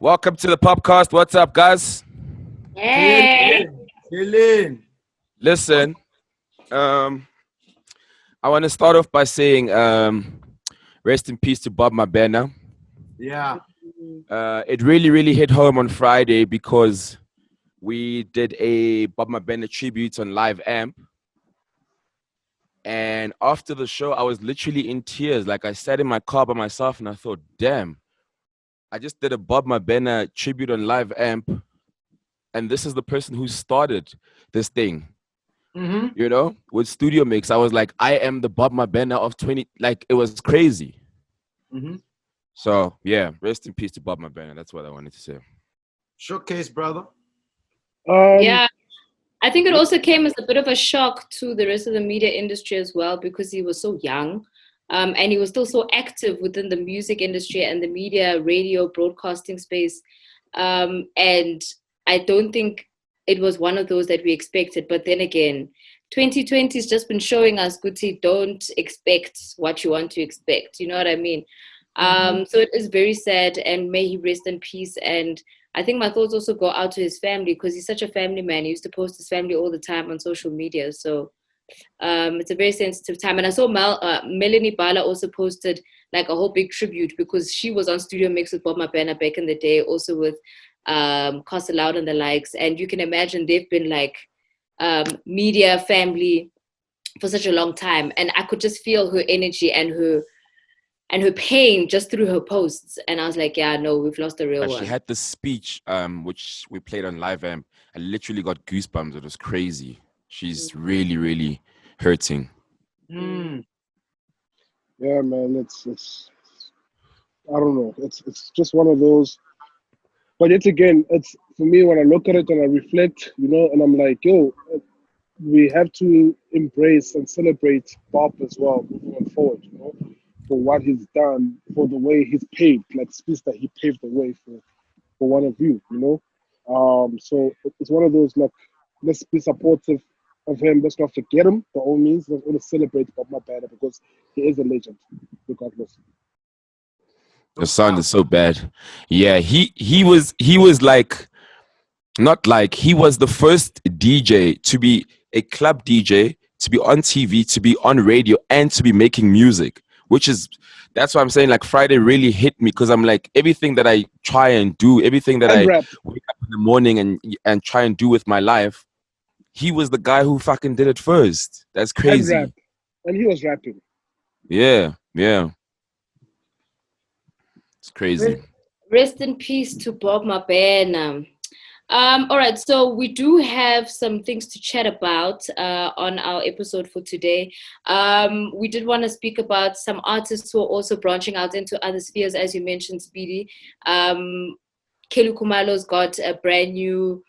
Welcome to the POPcast. What's up, guys? Hey. Chillin'. Listen, I want to start off by saying rest in peace to Bob Mabena. Yeah. It really hit home on Friday because we did a Bob Mabena tribute on Live Amp. And after the show, I was literally in tears. Like, I sat in my car by myself and I thought, damn, I just did a Bob Mabena tribute on Live Amp. And this is the person who started this thing. Mm-hmm. You know, with Studio Mix, I was like, I am the Bob Mabena of 20. Like, it was crazy. Mm-hmm. So, yeah, rest in peace to Bob Mabena. That's what I wanted to say. Showcase, brother. Yeah, I think it also came as a bit of a shock to the rest of the media industry as well because he was so young and he was still so active within the music industry and the media, radio, broadcasting space. And I don't think it was one of those that we expected. But then again, 2020 has just been showing us, Guti, don't expect what you want to expect. You know what I mean? So it is very sad, and may he rest in peace. And I think my thoughts also go out to his family because he's such a family man. He used to post his family all the time on social media. So it's a very sensitive time. And I saw Melanie Bala also posted like a whole big tribute because she was on Studio Mix with Bob Mabena back in the day, also with Costa Loud and the likes. And you can imagine they've been like media family for such a long time. And I could just feel her energy and her pain just through her posts. And I was like, yeah, no, we've lost a real one. She had this speech, which we played on Live Amp. I literally got goosebumps. It was crazy. She's really hurting. Mm. Yeah, man, it's I don't know. It's just one of those. But yet again, it's for me when I look at it and I reflect, and I'm like, yo, we have to embrace and celebrate Bob as well moving forward, for what he's done, for the way he's paved, like Speedsta, he paved the way for one of you, So it's one of those, like, let's be supportive of him. Let's not forget him by all means. Let's only celebrate Bob Mabena because he is a legend, regardless. The sound is so bad. Yeah, he was like, not like, he was the first DJ to be a club DJ, to be on TV, to be on radio, and to be making music. That's why I'm saying, like, Friday really hit me because I'm like, everything that I try and do, everything that I rap. wake up in the morning and try and do with my life, he was the guy who fucking did it first. That's crazy. And rap. And he was rapping. Yeah. It's crazy. Rest in peace to Bob Mabena. All right, so we do have some things to chat about on our episode for today. We did want to speak about some artists who are also branching out into other spheres, as you mentioned, Speedy. Kelu Kumalo's got a brand new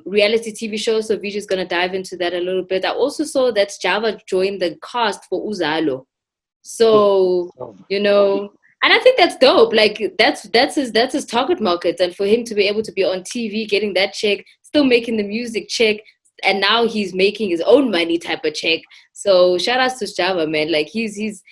reality TV show, so Vijay's going to dive into that a little bit. I also saw that Java joined the cast for Uzalo. So, and I think that's dope. Like that's his target market, and for him to be able to be on TV, getting that check, still making the music check, and now he's making his own money type of check. So shout outs to Java, man. Like he's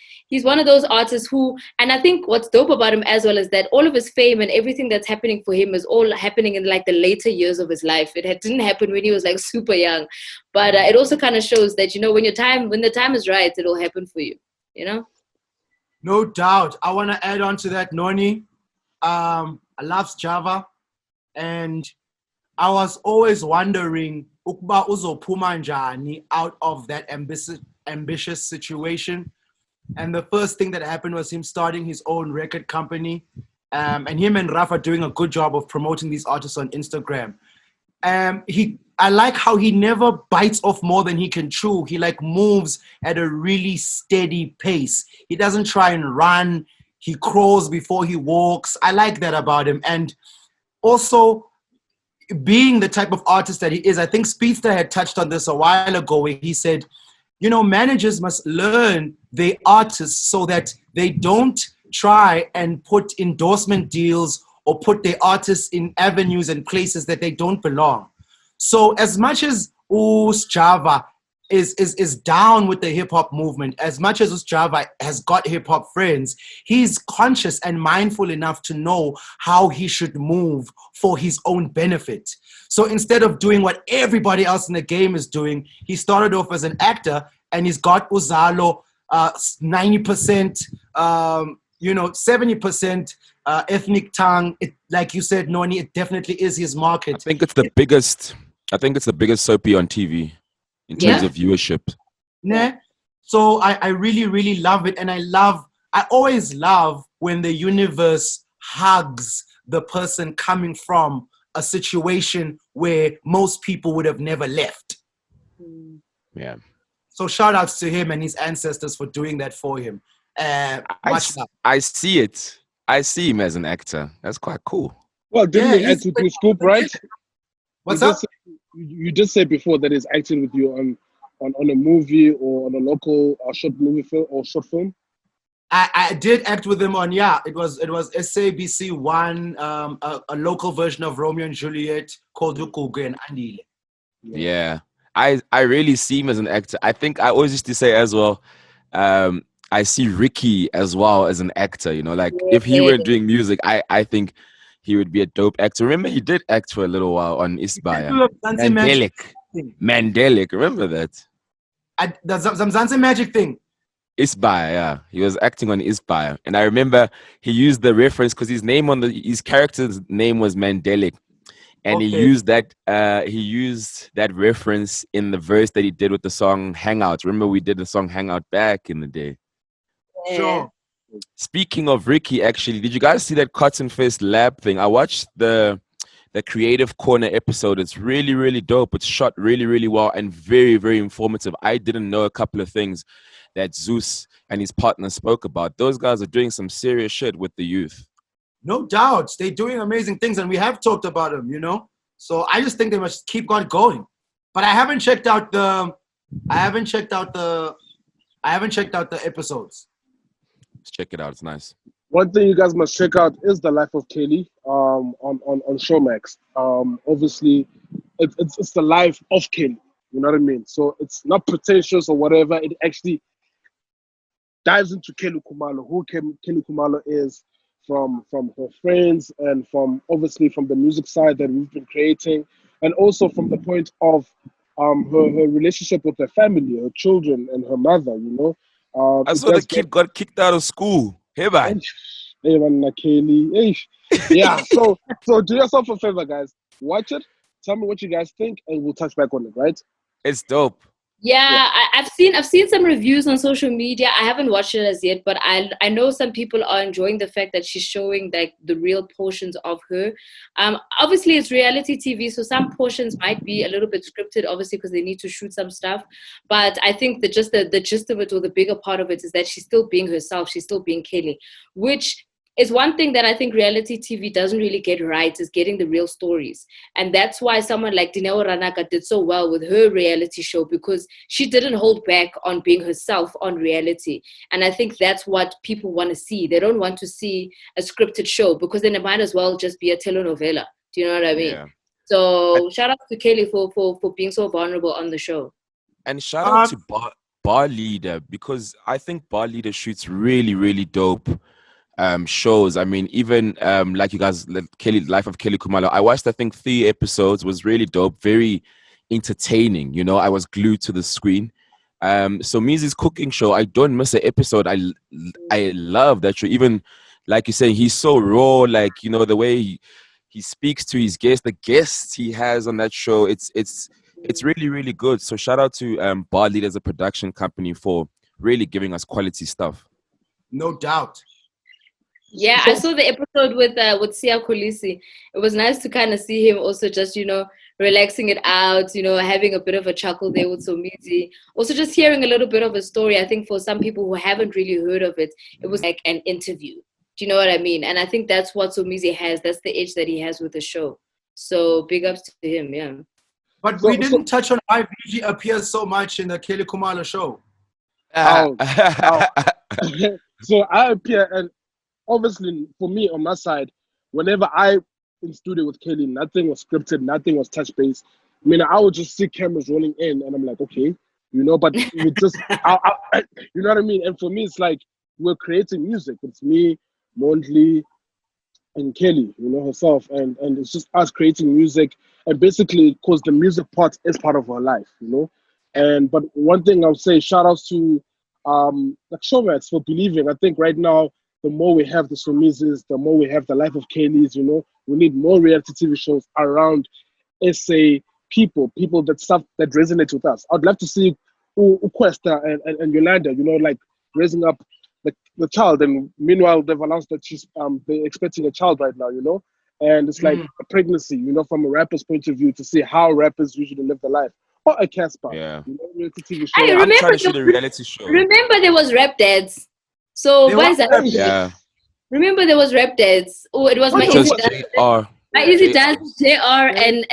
one of those artists who, and I think what's dope about him as well is that all of his fame and everything that's happening for him is all happening in like the later years of his life. Didn't happen when he was like super young, but it also kind of shows that when the time is right, it'll happen for you. No doubt. I want to add on to that, Noni. I love Java, and I was always wondering ukuba uzophuma njani out of that ambitious situation. And the first thing that happened was him starting his own record company, and him and Rafa doing a good job of promoting these artists on Instagram. I like how he never bites off more than he can chew. He like moves at a really steady pace. He doesn't try and run. He crawls before he walks. I like that about him. And also, being the type of artist that he is, I think Speedsta had touched on this a while ago where he said, managers must learn their artists so that they don't try and put endorsement deals or put their artists in avenues and places that they don't belong. So as much as Java is down with the hip hop movement. As much as Java has got hip hop friends, he's conscious and mindful enough to know how he should move for his own benefit. So instead of doing what everybody else in the game is doing, he started off as an actor, and he's got Uzalo 90%, 70% ethnic tongue. It, like you said, Noni, it definitely is his market. I think it's the biggest soapy on TV in terms of viewership. Yeah. So I really, really love it. And I always love when the universe hugs the person coming from a situation where most people would have never left. Yeah. So shout outs to him and his ancestors for doing that for him. I see it. I see him as an actor. That's quite cool. Well, didn't he act with you, Scoop, right? What's up? You just said before that he's acting with you on a movie or on a local short movie film or short film. I did act with him on it was SABC One, a local version of Romeo and Juliet called Ukuge and Andile. Yeah. I really see him as an actor. I think I always used to say as well, I see Ricky as well as an actor, if he were doing music, I think he would be a dope actor. Remember, he did act for a little while on Isbaya. Mandelic. Remember that? The Zamzansi Magic thing. Isbaya, yeah. He was acting on Isbaya. And I remember he used the reference because his character's name was Mandelic. And he used that reference in the verse that he did with the song Hangout. Remember, we did the song Hangout back in the day. Sure. Speaking of Ricky, actually, did you guys see that Cotton Fest Lab thing? I watched the Creative Corner episode. It's really, really dope. It's shot really, really well and very, very informative. I didn't know a couple of things that Zeus and his partner spoke about. Those guys are doing some serious shit with the youth. No doubt. They're doing amazing things, and we have talked about them, So I just think they must keep on going. But I haven't checked out the episodes. Let's check it out. It's nice. One thing you guys must check out is The Life of Kelly on Showmax. Obviously, it's the life of Kelly. You know what I mean? So it's not pretentious or whatever. It actually dives into Kelly Khumalo, who Kelly Khumalo is from her friends and from the music side that we've been creating, and also from the point of her relationship with her family, her children, and her mother. I saw the kid got kicked out of school. Hey, man. Hey, man, Kelly. Yeah. So do yourself a favor, guys. Watch it. Tell me what you guys think, and we'll touch back on it. Right? It's dope. Yeah, I've seen some reviews on social media. I haven't watched it as yet, but I know some people are enjoying the fact that she's showing like the real portions of her. Obviously it's reality TV, so some portions might be a little bit scripted, obviously because they need to shoot some stuff. But I think the gist of it, or the bigger part of it, is that she's still being herself. She's still being Kelly, which is one thing that I think reality TV doesn't really get right, is getting the real stories. And that's why someone like Dineo Ranaka did so well with her reality show, because she didn't hold back on being herself on reality. And I think that's what people want to see. They don't want to see a scripted show, because then it might as well just be a telenovela. Do you know what I mean? Yeah. So shout out to Kelly for being so vulnerable on the show. And shout out to Bar Leader, because I think Bar Leader shoots really, really dope shows. I mean, even like you guys, Life of Kelly Khumalo, I watched I think 3 episodes. Was really dope, very entertaining. I was glued to the screen. So Mizi's cooking show, I don't miss an episode. I love that show. Even like you say, he's so raw, like the way he speaks to his guests, the guests he has on that show, it's really, really good. So shout out to Bar Lead as a production company for really giving us quality stuff. No doubt. Yeah, I saw the episode with Sia Kolisi. It was nice to kind of see him also just, relaxing it out, having a bit of a chuckle there with Somizi. Also just hearing a little bit of a story. I think for some people who haven't really heard of it, it was like an interview. Do you know what I mean? And I think that's what Somizi has. That's the edge that he has with the show. So big ups to him, yeah. But we didn't touch on why VG appears so much in the Kelly Khumalo show. So I appear, and obviously, for me on my side, whenever I in studio with Kelly, nothing was scripted, nothing was touch based. I mean, I would just see cameras rolling in, and I'm like, okay, you know. But we just, you know what I mean. And for me, it's like we're creating music. It's me, Mondli, and Kelly, you know, herself, and it's just us creating music, and basically, because the music part is part of our life, you know. And but one thing I'll say, shout outs to like Showmax for believing. I think right now, the more we have the Somizes, the more we have the life of Kaylee's, you know, we need more reality TV shows around SA people that stuff that resonates with us. I'd love to see Uquesta and Yolanda, you know, like raising up the child, and meanwhile they've announced that they're expecting a child right now, you know, and it's like a pregnancy, you know, from a rapper's point of view, to see how rappers usually live their life, or a Casper, Yeah. you know, reality TV show. I I'm remember trying to shoot a reality show. Remember there was Rap Dads. So There why is was that? Yeah. Remember there was Rap Dads. Oh, it was my It was Easy JR. Dance. My Easy Dance, JR, and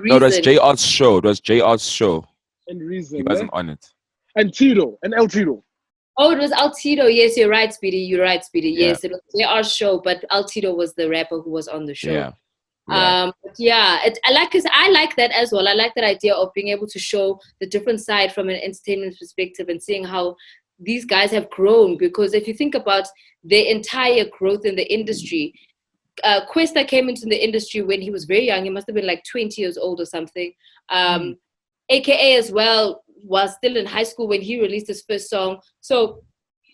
No, it was Reason. JR's show. It was JR's show. And Reason, He wasn't on it. and Tito and El Tito. Oh, it was Altito. Yes, you're right, Speedy. You're right, Speedy. Yeah. Yes, it was JR's show, but Altito was the rapper who was on the show. Yeah. I like that as well. I like that idea of being able to show the different side from an entertainment perspective and seeing how these guys have grown. Because if you think about their entire growth in the industry, Questa came into the industry when he was very young. He must have been like 20 years old or something. AKA as well was still in high school when he released his first song. So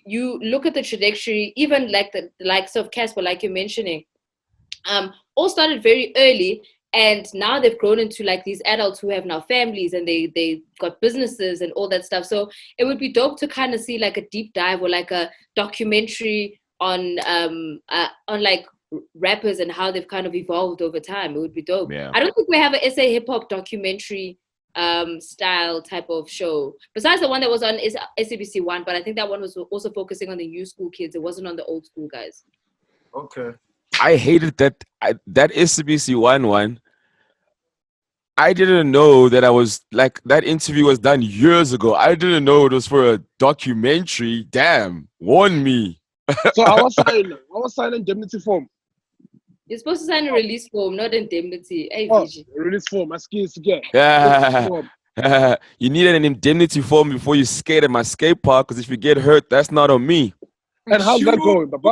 you look at the trajectory, even like the likes of Casper, like you're mentioning, all started very early, and now they've grown into like these adults who have now families, and they got businesses and all that stuff. So it would be dope to kind of see like a deep dive or like a documentary on like rappers and how they've kind of evolved over time. It would be dope. Yeah. I don't think we have a SA hip hop documentary style type of show besides the one that was on SABC One, but I think that one was also focusing on the new school kids. It wasn't on the old school guys. Okay. I hated that SBC one. I didn't know that I was like, that interview was done years ago. I didn't know it was for a documentary. Damn, warn me. So I was signing indemnity form. You're supposed to sign a release form, not indemnity. Hey, Release form. I skis again. You needed an indemnity form before you skate at my skate park, because if you get hurt, that's not on me. And how's that going, Baba?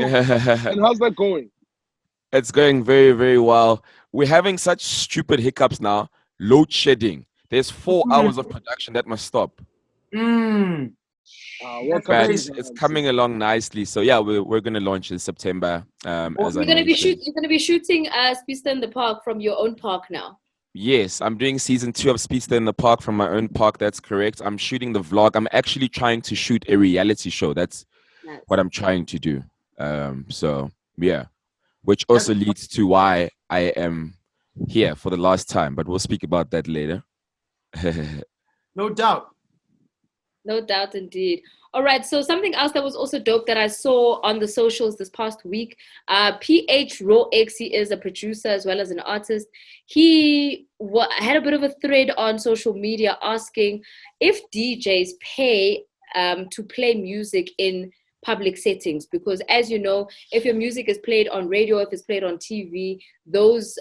And how's that going? It's going very, very well. We're having such stupid hiccups now. Load shedding. There's 4 hours of production that must stop. But it's coming along nicely. So yeah, we're gonna launch in September. As you're gonna be shooting Speedsta in the Park from your own park now. Yes, I'm doing season 2 of Speedsta in the Park from my own park. That's correct. I'm shooting the vlog. I'm actually trying to shoot a reality show. That's what I'm trying to do. So yeah, which also leads to why I am here for the last time. But we'll speak about that later. No doubt. No doubt, indeed. All right, so something else that was also dope that I saw on the socials this past week, PH Raw X, he is a producer as well as an artist. He had a bit of a thread on social media asking if DJs pay to play music in public settings, because as you know, if your music is played on radio, if it's played on TV, those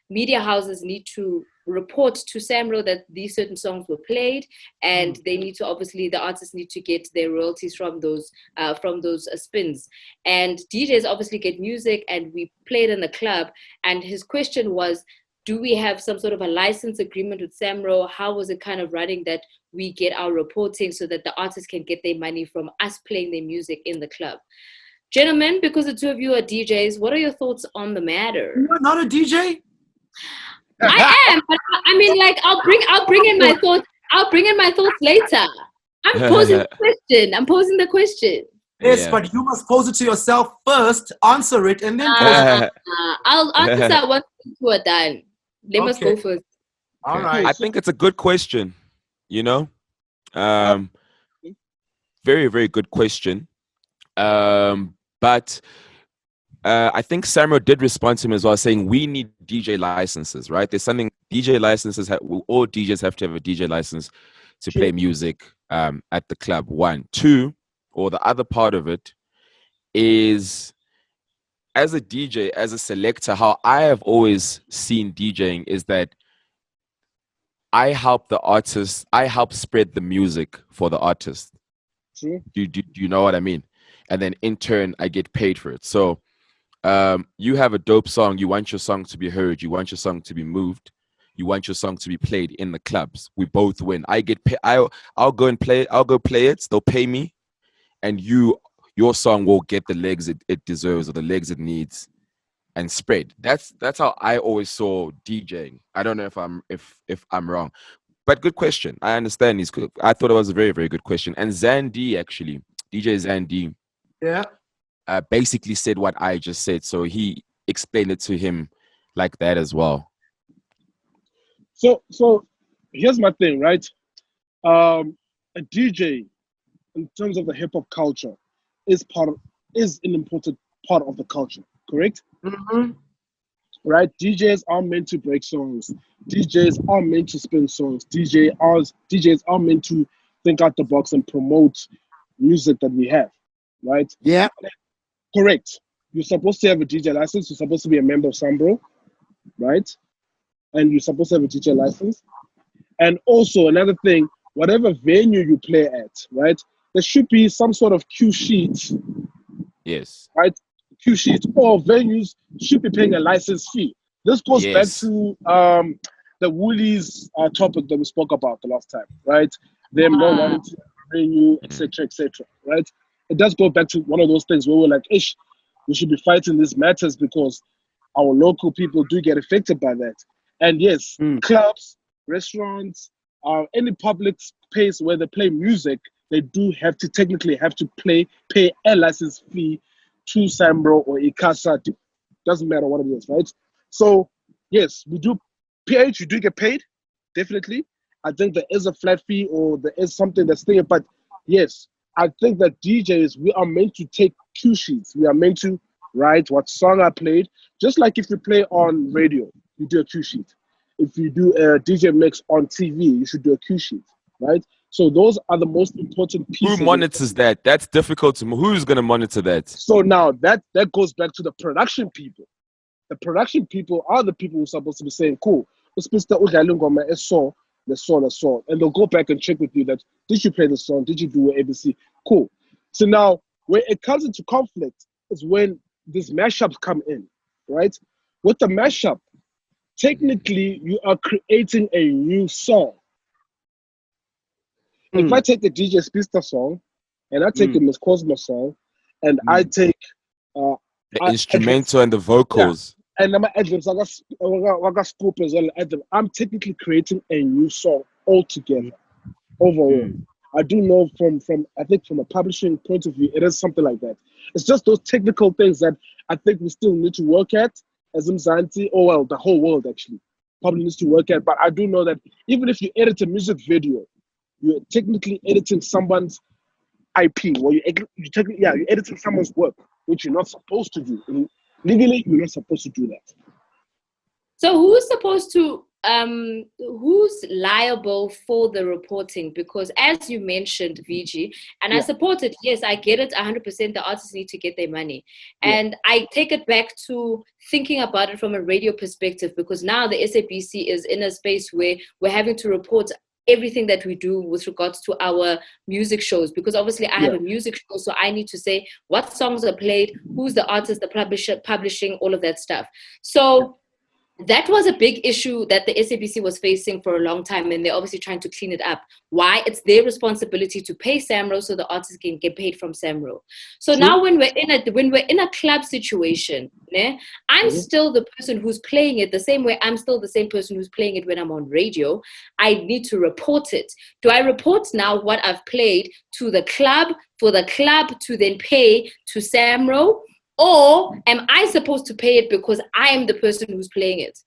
media houses need to report to SAMRO that these certain songs were played, and they need to, obviously the artists need to get their royalties from those spins. And DJs obviously get music, and we played in the club, and his question was, do we have some sort of a license agreement with SAMRO? How was it kind of running that we get our reporting so that the artists can get their money from us playing their music in the club? Gentlemen, because the two of you are DJs, what are your thoughts on the matter? You're not a DJ? I am, but I mean, like, I'll bring in my thoughts. I'll bring in my thoughts later. I'm posing the question. Yes, but you must pose it to yourself first, answer it, and then pose it. I'll answer that once you are done. They must go first. All right. I think it's a good question. You know, very, very good question. But I think SAMRO did respond to him as well, saying we need DJ licenses, right? There's something, DJ licenses, all DJs have to have a DJ license to play music at the club. 1, 2, or the other part of it is, as a DJ, as a selector, how I have always seen DJing is that I help the artist. I help spread the music for the artist. True. Do you know what I mean? And then in turn, I get paid for it. So you have a dope song. You want your song to be heard. You want your song to be moved. You want your song to be played in the clubs. We both win. I get paid. I'll go and play. I'll go play it. They'll pay me, and your song will get the legs it deserves or the legs it needs and spread. That's how I always saw DJing. I don't know if I'm wrong, but good question. I understand these. I thought it was a very very good question. And Zandy actually, DJ Zandy, Yeah. basically said what I just said. So he explained it to him like that as well. So here's my thing, right? A DJ, in terms of the hip hop culture, is an important part of the culture. Correct? Mm-hmm. Right? DJs are meant to break songs. DJs are meant to spin songs. DJs are meant to think out the box and promote music that we have. Right? Yeah. Correct. You're supposed to have a DJ license. You're supposed to be a member of Sambro, right? And you're supposed to have a DJ license. And also another thing, whatever venue you play at, right? There should be some sort of cue sheet, Yes. right? Cue sheet, or venues should be paying a license fee. This goes back Yes. to the Woolies topic that we spoke about the last time, right? Them not wanting to venue, etc., etc., right? It does go back to one of those things where we're like, ish, we should be fighting these matters because our local people do get affected by that. And yes, clubs, restaurants, any public space where they play music, they do technically have to pay a license fee to Sambro or Ikasa. Doesn't matter what it is, right? So yes, we do PH, you do get paid, definitely. I think there is a flat fee or there is something that's there, but yes, I think that DJs, we are meant to take cue sheets. We are meant to write what song I played. Just like if you play on radio, you do a cue sheet. If you do a DJ mix on TV, you should do a cue sheet, right? So those are the most important pieces. Who monitors that? That's difficult to. Who's going to monitor that? So now that goes back to the production people. The production people are the people who are supposed to be saying, cool, Speedsta udlala ingoma eso, the song, and they'll go back and check with you that, did you play the song? Did you do ABC? Cool. So now, when it comes into conflict, is when these mashups come in, right? With the mashup, technically, you are creating a new song. If I take a DJ Speedsta song, and I take a Miss Cosmo song, and I take the instrumental and the vocals. Yeah. And I'm ad-libs, I got scoop as well. I'm technically creating a new song altogether, overall. I do know from I think from a publishing point of view, it is something like that. It's just those technical things that I think we still need to work at as Mzansi, or well, the whole world actually probably needs to work at. But I do know that even if you edit a music video, you're technically editing someone's IP, or you're editing someone's work, which you're not supposed to do. Legally, you're not supposed to do that. So who's supposed to who's liable for the reporting? Because as you mentioned, VG, and I support it, yes, I get it 100%, the artists need to get their money. And I take it back to thinking about it from a radio perspective, because now the SABC is in a space where we're having to report everything that we do with regards to our music shows, because obviously I have a music show, so I need to say what songs are played, who's the artist, the publisher, publishing, all of that stuff. So that was a big issue that the SABC was facing for a long time, and they're obviously trying to clean it up. Why? It's their responsibility to pay SAMRO so the artists can get paid from SAMRO. So now when we're in a club situation, I'm still the person who's playing it the same way I'm still the same person who's playing it when I'm on radio. I need to report it. Do I report now what I've played to the club for the club to then pay to SAMRO? Or am I supposed to pay it because I am the person who's playing it?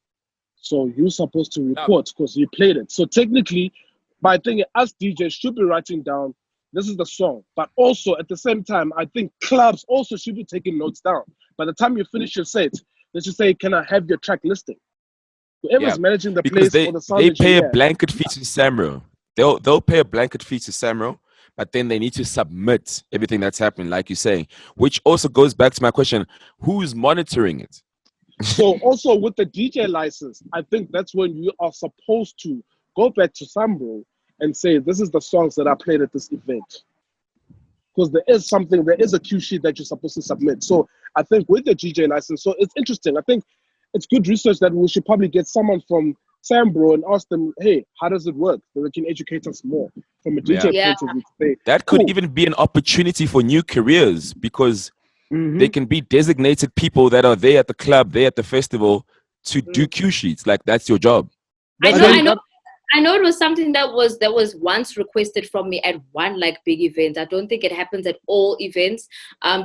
So you're supposed to report because you played it. So technically, by thinking us DJs should be writing down, this is the song. But also at the same time, I think clubs also should be taking notes down. By the time you finish your set, let's just say, can I have your track listing? Whoever's managing the place or the sound they pay engineer, a blanket fee to SAMRO. They'll pay a blanket fee to SAMRO. But then they need to submit everything that's happening, like you say, which also goes back to my question, who's monitoring it? So also with the DJ license, I think that's when you are supposed to go back to Sambro and say, this is the songs that I played at this event. Because there is a cue sheet that you're supposed to submit. So I think with the DJ license, so it's interesting. I think it's good research that we should probably get someone from Sambro and ask them, hey, how does it work? So they can educate us more from a DJ point of view. Say, that could even be an opportunity for new careers because they can be designated people that are there at the club, there at the festival to do cue sheets. Like that's your job. I know it was something that was once requested from me at one like big event. I don't think it happens at all events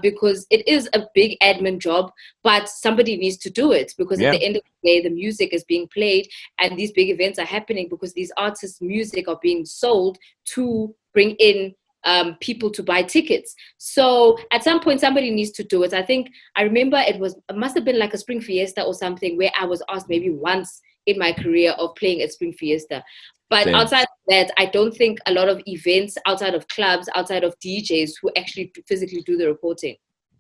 because it is a big admin job, but somebody needs to do it because at the end of the day, the music is being played and these big events are happening because these artists' music are being sold to bring in people to buy tickets. So at some point, somebody needs to do it. I remember it must have been like a Spring Fiesta or something where I was asked maybe once in my career of playing at Spring Fiesta. But outside of that, I don't think a lot of events outside of clubs, outside of DJs who actually physically do the reporting.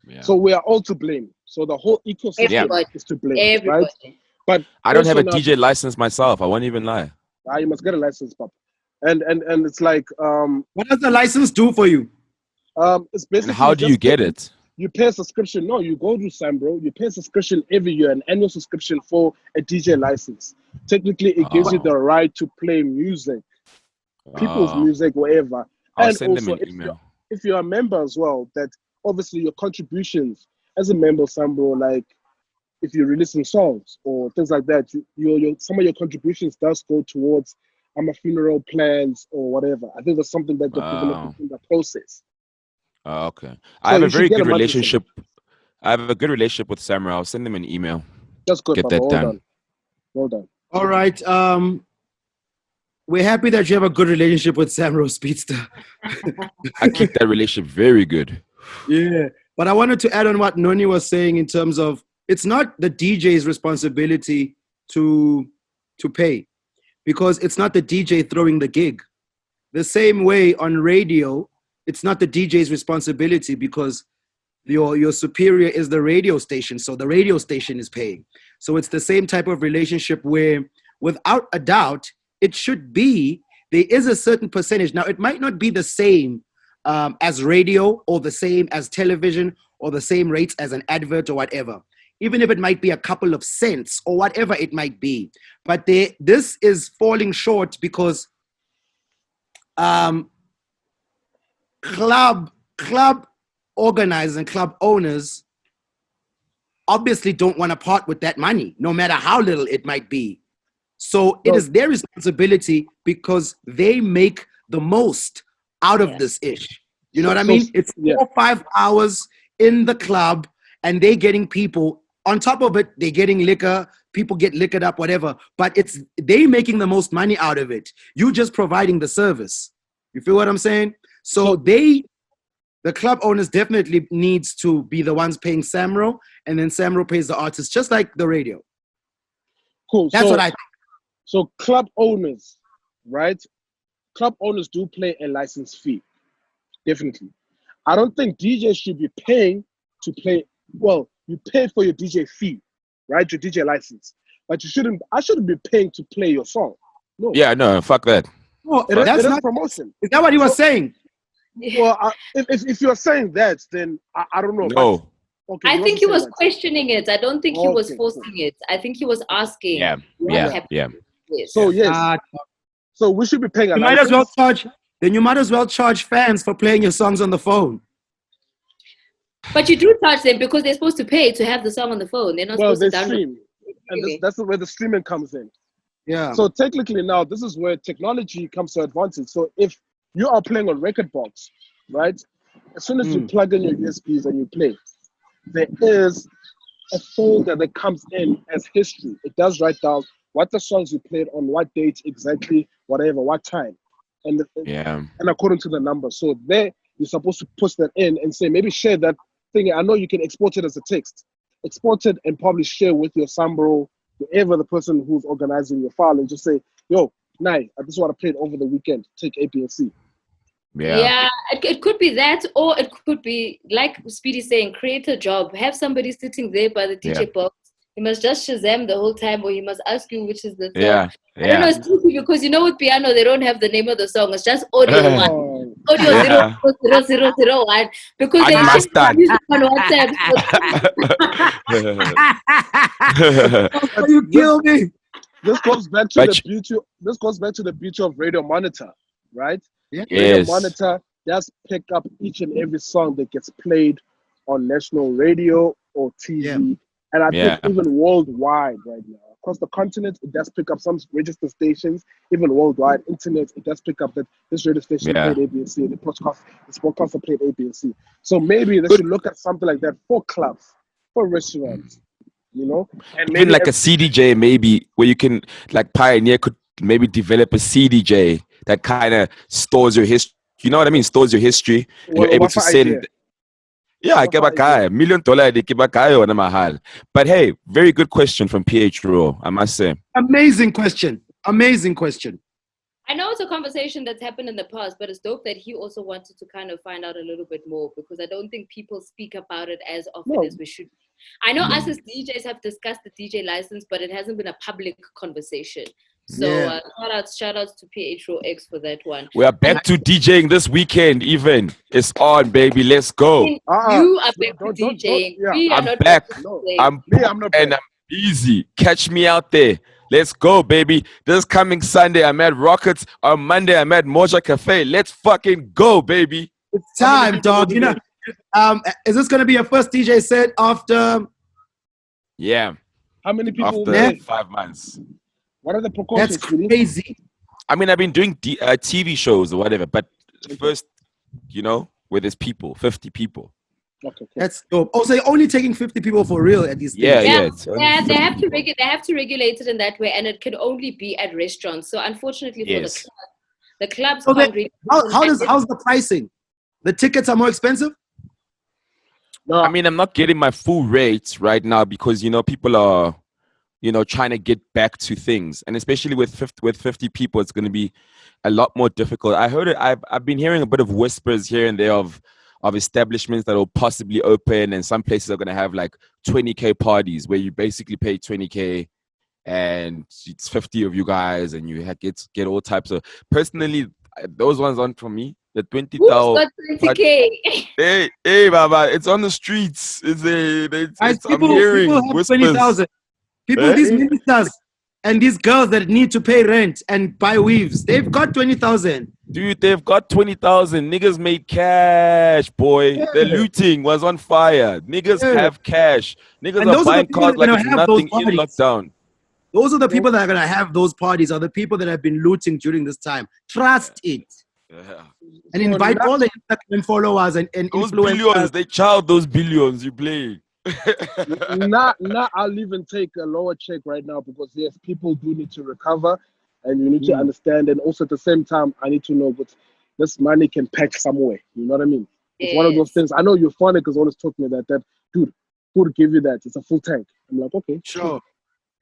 Yeah. So we are all to blame. So the whole ecosystem is to blame, everybody. Right? But I don't have a DJ license myself. I won't even lie. You must get a license, Papa. And it's like what does the license do for you? It's basically how do you get it? You pay a subscription. No, you go to Sambro. You pay a subscription every year, an annual subscription for a DJ license. Technically, it gives you the right to play music, people's music, wherever. I'll and send also, them an email. If you're a member as well, that obviously your contributions as a member of Sambro, like if you're releasing songs or things like that, some of your contributions does go towards funeral plans or whatever. I think that's something that they're developing in the process. Okay. I have a very good relationship. I have a good relationship with Samurai. I'll send them an email. That's good. Get that done. Well done. All right. We're happy that you have a good relationship with Samurai Speedsta. I keep that relationship very good. Yeah. But I wanted to add on what Noni was saying in terms of it's not the DJ's responsibility to pay because it's not the DJ throwing the gig. The same way on radio, it's not the DJ's responsibility because your superior is the radio station. So the radio station is paying. So it's the same type of relationship where without a doubt, it should be, there is a certain percentage. Now, it might not be the same as radio or the same as television or the same rates as an advert or whatever. Even if it might be a couple of cents or whatever it might be. But this is falling short because club organizers and club owners obviously don't want to part with that money, no matter how little it might be. So it is their responsibility because they make the most out of this ish. You know what I mean? It's 4 or 5 hours in the club and they're getting people. On top of it, they're getting liquor. People get liquored up, whatever. But it's they making the most money out of it. You just providing the service. You feel what I'm saying? So the club owners definitely needs to be the ones paying Samro, and then Samro pays the artist, just like the radio. Cool. That's what I think. So club owners, right? Club owners do pay a license fee. Definitely. I don't think DJs should be paying to play. Well, you pay for your DJ fee, right? Your DJ license. But I shouldn't be paying to play your song. No. Yeah, no, fuck that. No, that's not promotion. Is that what he was saying? Well, if you're saying that, then I don't know. No. Okay, I think he was questioning it. I don't think he was forcing it. I think he was asking. Yeah. Yes. So yes. So we should be paying. You might as well charge. Then you might as well charge fans for playing your songs on the phone. But you do charge them because they're supposed to pay to have the song on the phone. They're not supposed to download. Stream, and that's where the streaming comes in. Yeah. So technically now, this is where technology comes to advantage. So if you are playing on record box, right? As soon as you plug in your USBs and you play, there is a folder that comes in as history. It does write down what the songs you played on what date exactly, whatever, what time, and according to the number. So there, you're supposed to push that in and say maybe share that thing. I know you can export it as a text, export it and probably share with your Sambro, whoever the person who's organizing your file, and just say, yo, Nai, this is what I played over the weekend. Take A, B, and C. Yeah, it could be that, or it could be like Speedy saying, create a job, have somebody sitting there by the DJ box He must just Shazam the whole time, or he must ask you which is the song. Yeah. I don't know, it's tricky because with piano they don't have the name of the song. It's just audio one. Oh, Audio Yeah. 00001 because they share Understand. music on WhatsApp. Oh, you kill me. this goes back to But the beauty. This goes back to the beauty of Radio Monitor, right? Yeah. Radio yes. Monitor does pick up each and every song that gets played on national radio or TV, Yeah. and I Yeah. think even worldwide right now, across the continent, it does pick up some register stations. Even worldwide, internet, it does pick up that this radio station Yeah. played A, B, and C, the podcaster played A, B, and C. So maybe they should look at something like that for clubs, for restaurants, and Even maybe like a CDJ, maybe where you can, like Pioneer could maybe develop a CDJ that kind of stores your history. You know what I mean? Stores your history, and you're able to send. Yeah, What's the idea? $1 million on mahal. But hey, very good question from PH Raw, I must say. Amazing question. Amazing question. I know it's a conversation that's happened in the past, but it's dope that he also wanted to kind of find out a little bit more because I don't think people speak about it as often as we should. I know us as DJs have discussed the DJ license, but it hasn't been a public conversation. So shout outs to PH Raw X for that one. We are back to DJing this weekend, even. It's on, baby. Let's go. You are back to DJing. We are I'm not back. I'm not and I'm easy. Catch me out there. Let's go, baby. This coming Sunday, I'm at Rockets. On Monday, I'm at Moja Cafe. Let's fucking go, baby. It's time, dog. Is this going to be your first DJ set after? Yeah. How many people after will 5 months? What are the precautions? That's crazy. I mean, I've been doing TV shows or whatever, but first, where there's people, 50 people. Okay. That's dope. Oh, so you're only taking 50 people for real at these things? Yeah, they have to regulate it in that way, and it can only be at restaurants. So unfortunately for the clubs So can't really. how's the pricing? The tickets are more expensive? No, I mean, I'm not getting my full rates right now because people are trying to get back to things, and especially with 50 people, it's going to be a lot more difficult. I heard it. I've been hearing a bit of whispers here and there of establishments that will possibly open, and some places are going to have like 20K parties where you basically pay 20K and it's 50 of you guys, and you get all types of. Personally, those ones aren't for me. The 20,000. 20K. Hey, Baba, it's on the streets. I'm hearing people have whispers. 20,000. People, these ministers and these girls that need to pay rent and buy weaves, they've got 20,000. Dude, they've got 20,000. Niggas made cash, boy. Yeah. The looting was on fire. Niggas have cash. Niggas And are those are the buying people cars that like are it's gonna have nothing those in parties. lockdown. Those are the people that are going to have those parties, are the people that have been looting during this time. Trust it. Yeah. And invite all the Instagram followers and Those influencers. billions, they child those billions you play. Now I'll even take a lower check right now because yes, people do need to recover, and you need to understand, and also at the same time, I need to know that this money can pack somewhere. You know what I mean? It's one of those things. I know Euphonic is always talking about that. Dude, who would give you that? It's a full tank. I'm like, okay, Sure.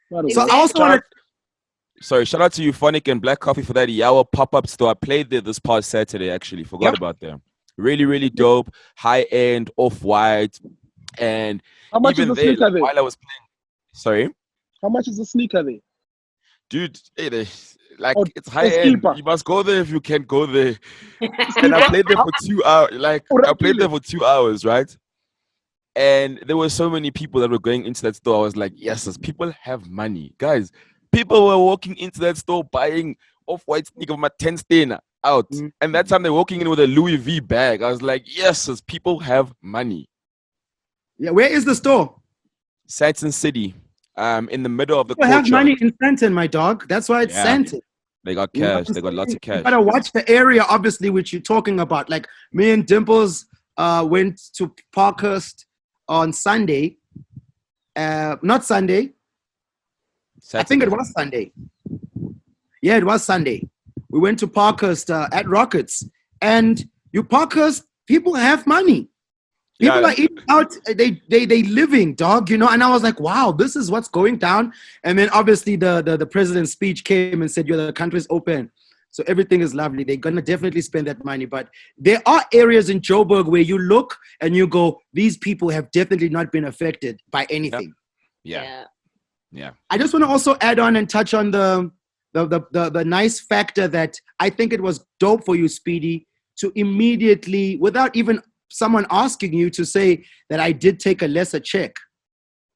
Right So away. I also want to. Sorry, shout out to Euphonic and Black Coffee for that Yawa pop-up store. I played there this past Saturday, actually. Forgot about them. Really, really dope. High-end, off-white. And How much is even the sneaker there? while I was playing. Sorry? How much is the sneaker there? Dude, it's high-end. sleeper. You must go there if you can't go there. And I played there for 2 hours. I played there for 2 hours, right? And there were so many people that were going into that store. I was like, yes, people have money. Guys, people were walking into that store buying off-white sneaker from a 10 stain out. And that time they're walking in with a Louis V bag. I was like, yes, people have money. Yeah, where is the store? Santon City, in the middle of the People have courtyard. money in Santon, my dog. That's why it's Santon. They got cash. They got lots of cash. You gotta watch the area, obviously, which you're talking about. Like me and Dimples went to Parkhurst on Sunday. Not Sunday. Saturday. I think it was Sunday. Yeah, it was Sunday. We went to Parkhurst at Rockets. And Parkhurst, people have money. People are eating out. They living, dog, And I was like, wow, this is what's going down. And then obviously the president's speech came and said, the country's open. So everything is lovely. They're going to definitely spend that money. But there are areas in Joburg where you look and you go, these people have definitely not been affected by anything. Yeah. Yeah. I just want to also add on and touch on the nice factor that I think it was dope for you, Speedy, to immediately, without even someone asking you, to say that I did take a lesser check.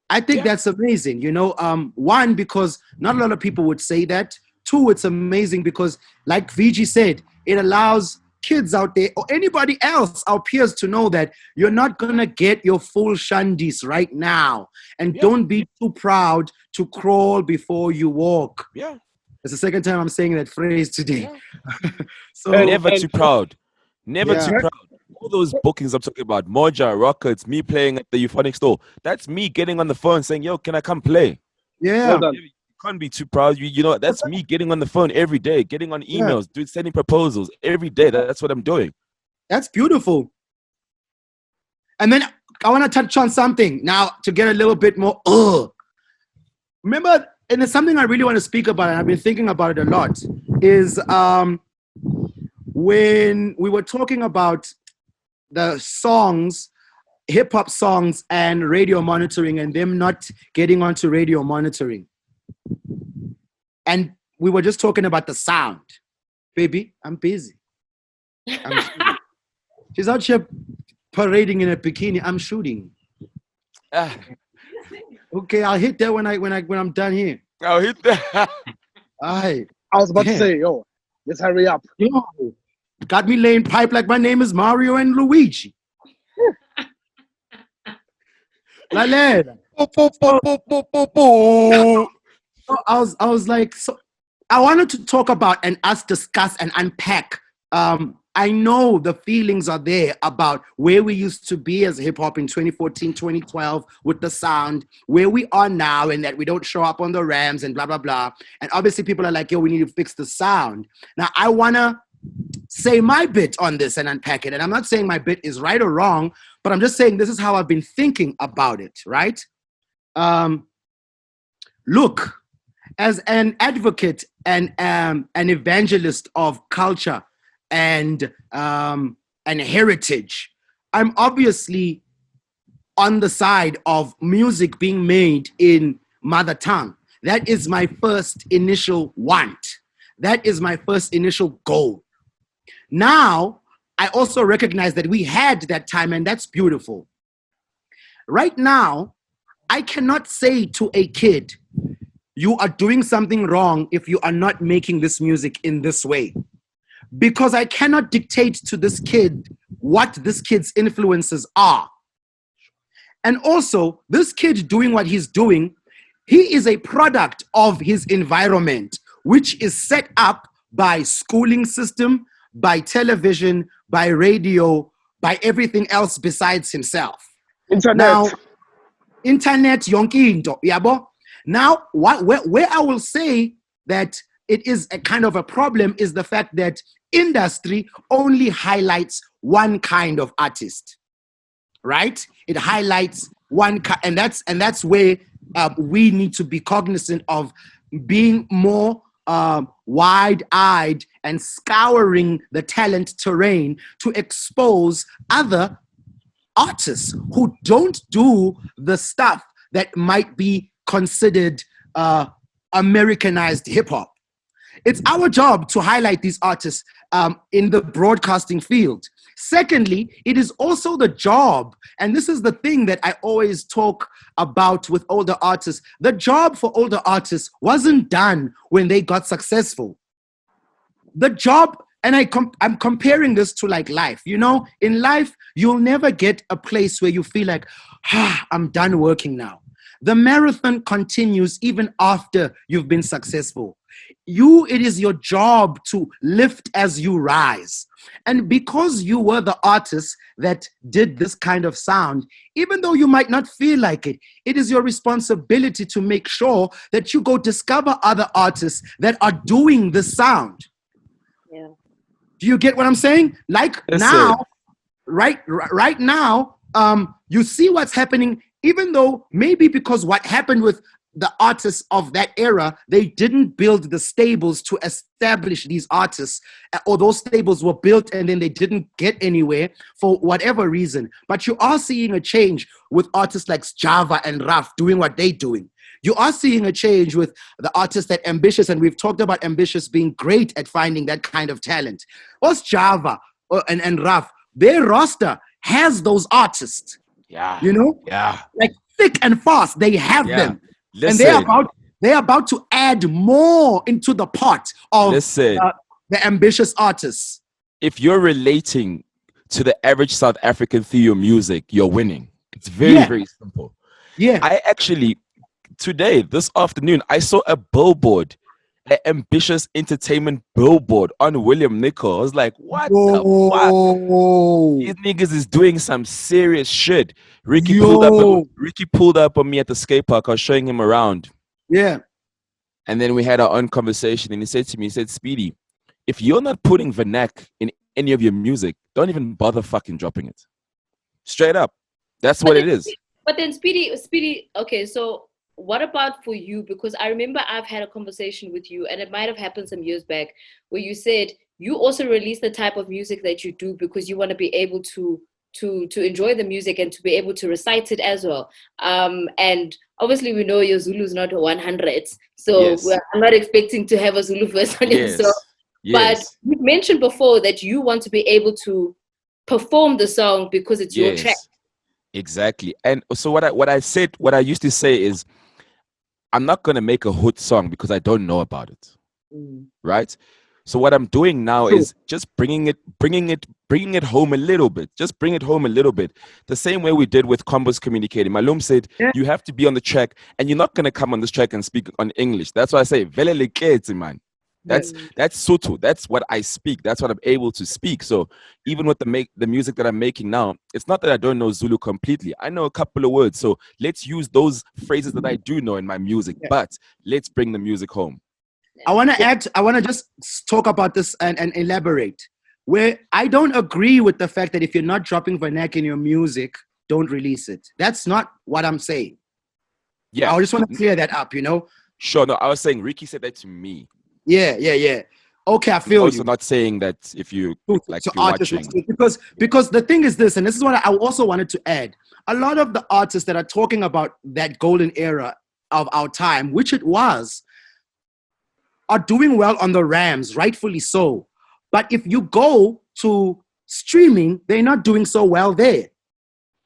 I think that's amazing. You know, one, because not a lot of people would say that. Two, it's amazing because, like VG said, it allows kids out there or anybody else, our peers, to know that you're not going to get your full shandis right now. And don't be too proud to crawl before you walk. Yeah. It's the second time I'm saying that phrase today. Yeah. So Never too proud. Never Yeah. too proud. All those bookings I'm talking about, Moja, Rockets, me playing at the Euphonic store, that's me getting on the phone saying, yo, can I come play? yeah. Well done. You can't be too proud. You know, that's me getting on the phone every day, getting on emails, sending proposals every day. That's what I'm doing. That's beautiful. And then I want to touch on something now to get a little bit more. Remember, and it's something I really want to speak about, and I've been thinking about it a lot, is when we were talking about the songs, hip hop songs, and radio monitoring, and them not getting onto radio monitoring. And we were just talking about the sound. Baby, I'm busy. She's out here parading in a bikini. I'm shooting. Okay, I'll hit that when I'm done here. I'll hit that. Aye. I was about to say, yo, let's hurry up. Yo, got me laying pipe like my name is Mario and Luigi. Lalela. I was like, so I wanted to talk about and us discuss and unpack. I know the feelings are there about where we used to be as hip hop in 2014, 2012 with the sound, where we are now, and that we don't show up on the Rams and blah, blah, blah. And obviously people are like, yo, we need to fix the sound. Now, I want to say my bit on this and unpack it. And I'm not saying my bit is right or wrong, but I'm just saying this is how I've been thinking about it, right? Look, as an advocate and an evangelist of culture and heritage, I'm obviously on the side of music being made in mother tongue. That is my first initial want. That is my first initial goal. Now, I also recognize that we had that time, and that's beautiful. Right now, I cannot say to a kid, you are doing something wrong if you are not making this music in this way. Because I cannot dictate to this kid what this kid's influences are. And also, this kid doing what he's doing, he is a product of his environment, which is set up by schooling system, by television, by radio, by everything else besides himself. Internet. Now, internet, yonki into, yabo. Now, where I will say that it is a kind of a problem is the fact that industry only highlights one kind of artist, right? It highlights one kind, and that's where we need to be cognizant of being more wide-eyed and scouring the talent terrain to expose other artists who don't do the stuff that might be considered Americanized hip-hop. It's our job to highlight these artists in the broadcasting field. Secondly, it is also the job, and this is the thing that I always talk about with older artists. The job for older artists wasn't done when they got successful. The job, and I'm comparing this to like life. You know, in life, you'll never get a place where you feel like, I'm done working now. The marathon continues even after you've been successful. It is your job to lift as you rise. And because you were the artist that did this kind of sound, even though you might not feel like it, it is your responsibility to make sure that you go discover other artists that are doing the sound. Yeah. Do you get what I'm saying? Like Yes, now, sir. right now, you see what's happening, even though maybe because what happened with the artists of that era, they didn't build the stables to establish these artists, or those stables were built and then they didn't get anywhere for whatever reason. But you are seeing a change with artists like Java and Raf doing what they're doing. You are seeing a change with the artists that Ambitious, and we've talked about Ambitious being great at finding that kind of talent. Us Java and Raf, their roster has those artists. Yeah. You know? Yeah. Like thick and fast, they have them. Listen. And they're about to add more into the pot of the ambitious artists. If you're relating to the average South African through your music, you're winning. It's very, very simple. Yeah. I actually, today, this afternoon, I saw a billboard, an Ambitious Entertainment billboard on William Nicol. I was like, what the fuck? These niggas is doing some serious shit. Ricky pulled up on me at the skate park. I was showing him around. Yeah. And then we had our own conversation, and he said to me, he said, Speedy, if you're not putting vernac in any of your music, don't even bother fucking dropping it. Straight up. That's what it is. But then Speedy, okay, so what about for you? Because I remember I've had a conversation with you, and it might have happened some years back, where you said you also release the type of music that you do because you want to be able to enjoy the music and to be able to recite it as well. And obviously we know your Zulu is not 100, so I'm not expecting to have a Zulu verse on your song. But you mentioned before that you want to be able to perform the song because it's your track. Exactly. And so what I used to say is, I'm not going to make a hood song because I don't know about it. Right? So what I'm doing now is just bringing it home a little bit. Just bring it home a little bit. The same way we did with Combos Communicating. Malum said, you have to be on the track, and you're not going to come on this track and speak on English. That's why I say, vele leketse, man. That's Sotho. That's what I speak. That's what I'm able to speak. So even with the music that I'm making now, it's not that I don't know Zulu completely. I know a couple of words. So let's use those phrases that I do know in my music, but let's bring the music home. I want to just talk about this and elaborate. Where I don't agree with the fact that if you're not dropping vernac in your music, don't release it. That's not what I'm saying. Yeah. I just want to clear that up, you know? Sure. No, I was saying Ricky said that to me. Yeah. Okay, I feel also not saying that if you like to watching. Because the thing is this, and this is what I also wanted to add. A lot of the artists that are talking about that golden era of our time, which it was, are doing well on the Rams, rightfully so. But if you go to streaming, they're not doing so well there.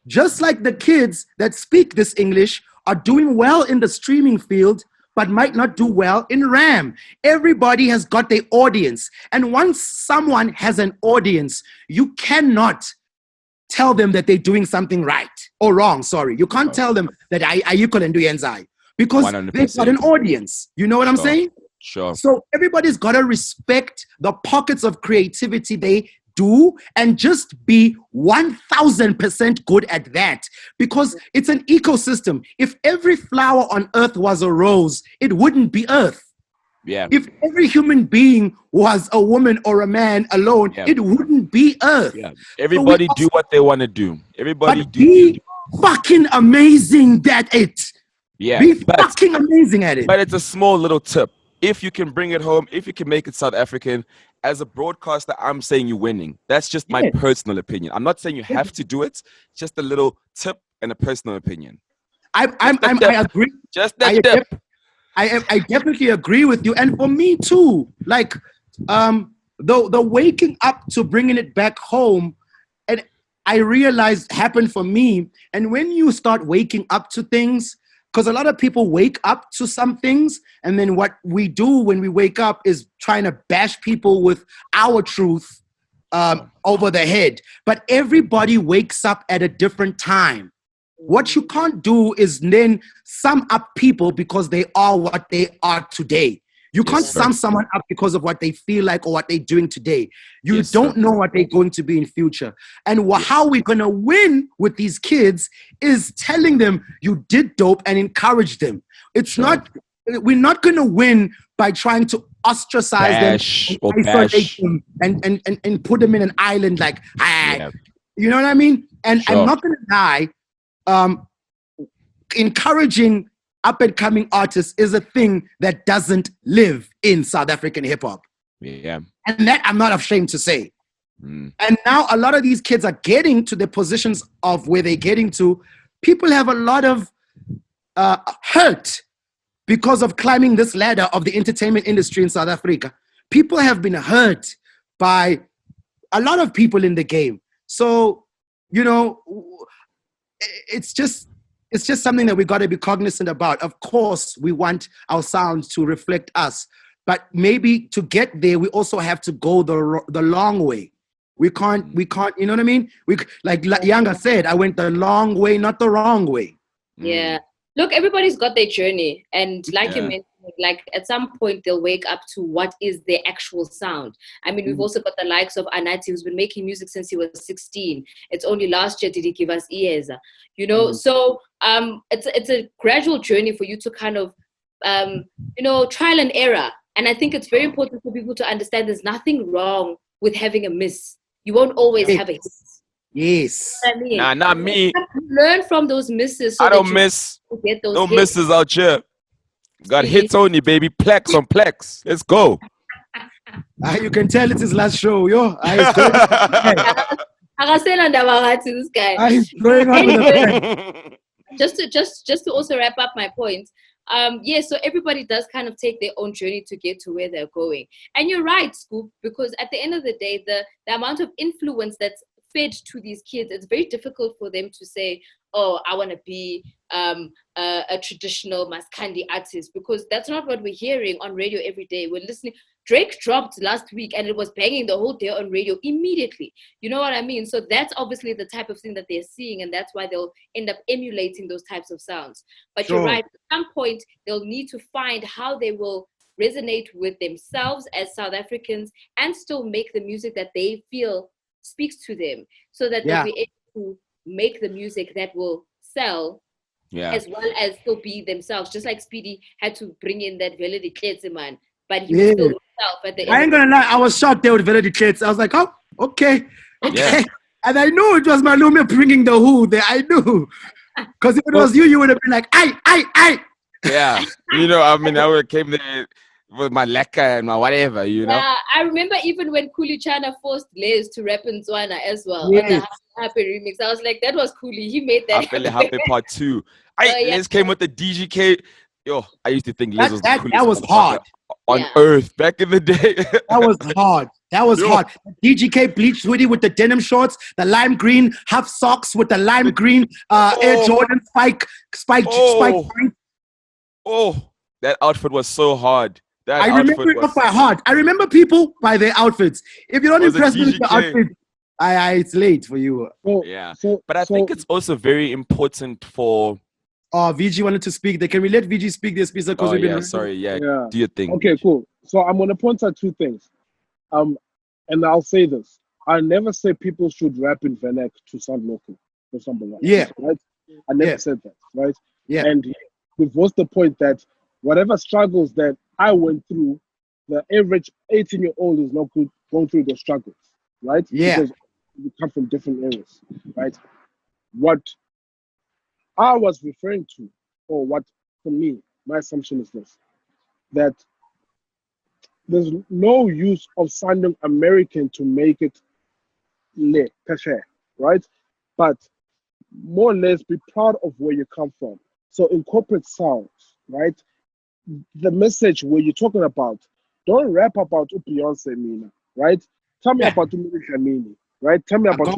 Just like the kids that speak this English are doing well in the streaming field, but might not do well in RAM. Everybody has got their audience. And once someone has an audience, you cannot tell them that they're doing something right or wrong. Sorry. You can't tell them that you couldn't do Yenzai because 100%. They've got an audience. You know what I'm saying? Sure. So everybody's got to respect the pockets of creativity they do and just be 1000% good at that, because it's an ecosystem. If every flower on earth was a rose, it wouldn't be earth. Yeah. If every human being was a woman or a man alone, it wouldn't be earth. Yeah. Everybody do what they want to do. Everybody be fucking amazing at it. Yeah. Be fucking amazing at it. But it's a small little tip. If you can bring it home, if you can make it South African, as a broadcaster, I'm saying you're winning. That's just my personal opinion. I'm not saying you have to do it. Just a little tip and a personal opinion. I agree. Just that tip. I definitely agree with you. And for me too, like the waking up to bringing it back home, and I realized happened for me. And when you start waking up to things, because a lot of people wake up to some things, and then what we do when we wake up is trying to bash people with our truth over the head. But everybody wakes up at a different time. What you can't do is then sum up people because they are what they are today. You can't sum someone up because of what they feel like or what they're doing today. You don't know what they're going to be in future. And how we're going to win with these kids is telling them you did dope and encourage them. It's not, we're not going to win by trying to ostracize them, isolate them and put them in an island like, you know what I mean? And I'm not going to lie, encouraging up-and-coming artists is a thing that doesn't live in South African hip-hop. Yeah. And that I'm not ashamed to say. And now a lot of these kids are getting to the positions of where they're getting to. People have a lot of hurt because of climbing this ladder of the entertainment industry in South Africa. People have been hurt by a lot of people in the game. So, you know, it's just something that we got to be cognizant about. Of course, we want our sounds to reflect us, but maybe to get there, we also have to go the long way. We can't, you know what I mean? Like Yanga said, I went the long way, not the wrong way. Yeah. Look, everybody's got their journey. And like you mentioned, like at some point they'll wake up to what is their actual sound. I mean, we've also got the likes of Anati, who's been making music since he was 16. It's only last year did he give us Ieza, you know? So it's a gradual journey for you to kind of, you know, trial and error. And I think it's very important for people to understand there's nothing wrong with having a miss. You won't always have a hit. Yes. You know what I mean? Nah, not me. Learn from those misses. So I don't miss. Get those no hits. misses out here. Got hits only, baby. Plex on plex. Let's go. You can tell it's his last show, yo. He's this guy. He's going on with the just to also wrap up my point. So everybody does kind of take their own journey to get to where they're going. And you're right, Scoop, because at the end of the day, the amount of influence that's fed to these kids, it's very difficult for them to say, oh, I want to be a traditional Maskandi artist, because that's not what we're hearing on radio every day. We're listening. Drake dropped last week and it was banging the whole day on radio immediately. You know what I mean? So that's obviously the type of thing that they're seeing, and that's why they'll end up emulating those types of sounds. But You're right, at some point they'll need to find how they will resonate with themselves as South Africans and still make the music that they feel speaks to them, so that they'll be able to make the music that will sell, as well as still be themselves. Just like Speedy had to bring in that Velody man, but he was still himself at the end. I ain't gonna lie, I was shocked there with Velody Kids. I was like, oh, okay. And I knew it was Malume bringing the who there. I knew, because if it was you would have been like, I. Yeah, you know, I mean, I would have came there with my leka and my whatever, you know. Yeah, I remember even when Kuli Chana forced Les to rap in Tswana as well on the Happy remix. I was like, that was Kuli. He made that. Happy part 2. Les came with the DGK. Yo, I used to think Les was the coolest that was hard on earth back in the day. That was hard. That was hard. DGK bleached hoodie with the denim shorts, the lime green half socks with the lime green Air Jordan spike. Oh, that outfit was so hard. I remember it off by heart. I remember people by their outfits. If you don't impress me with the outfit, it's late for you. But I think it's also very important for. VG wanted to speak. Can we let VG speak this piece? Because do your thing. Okay, cool. So I'm going to point out 2 things. And I'll say this. I never say people should rap in Venek to sound local or something like that. Right? I never said that, right? Yeah. And we've lost the point that whatever struggles that I went through, the average 18-year-old is not going through those struggles, right? Yeah. Because we come from different areas, right? What I was referring to, or what, for me, my assumption is this, that there's no use of sounding American to make it right? But more or less be proud of where you come from. So incorporate sounds, right? The message where you're talking about, don't rap about Beyonce Mina, right? Tell me about Jamini, right? Tell me about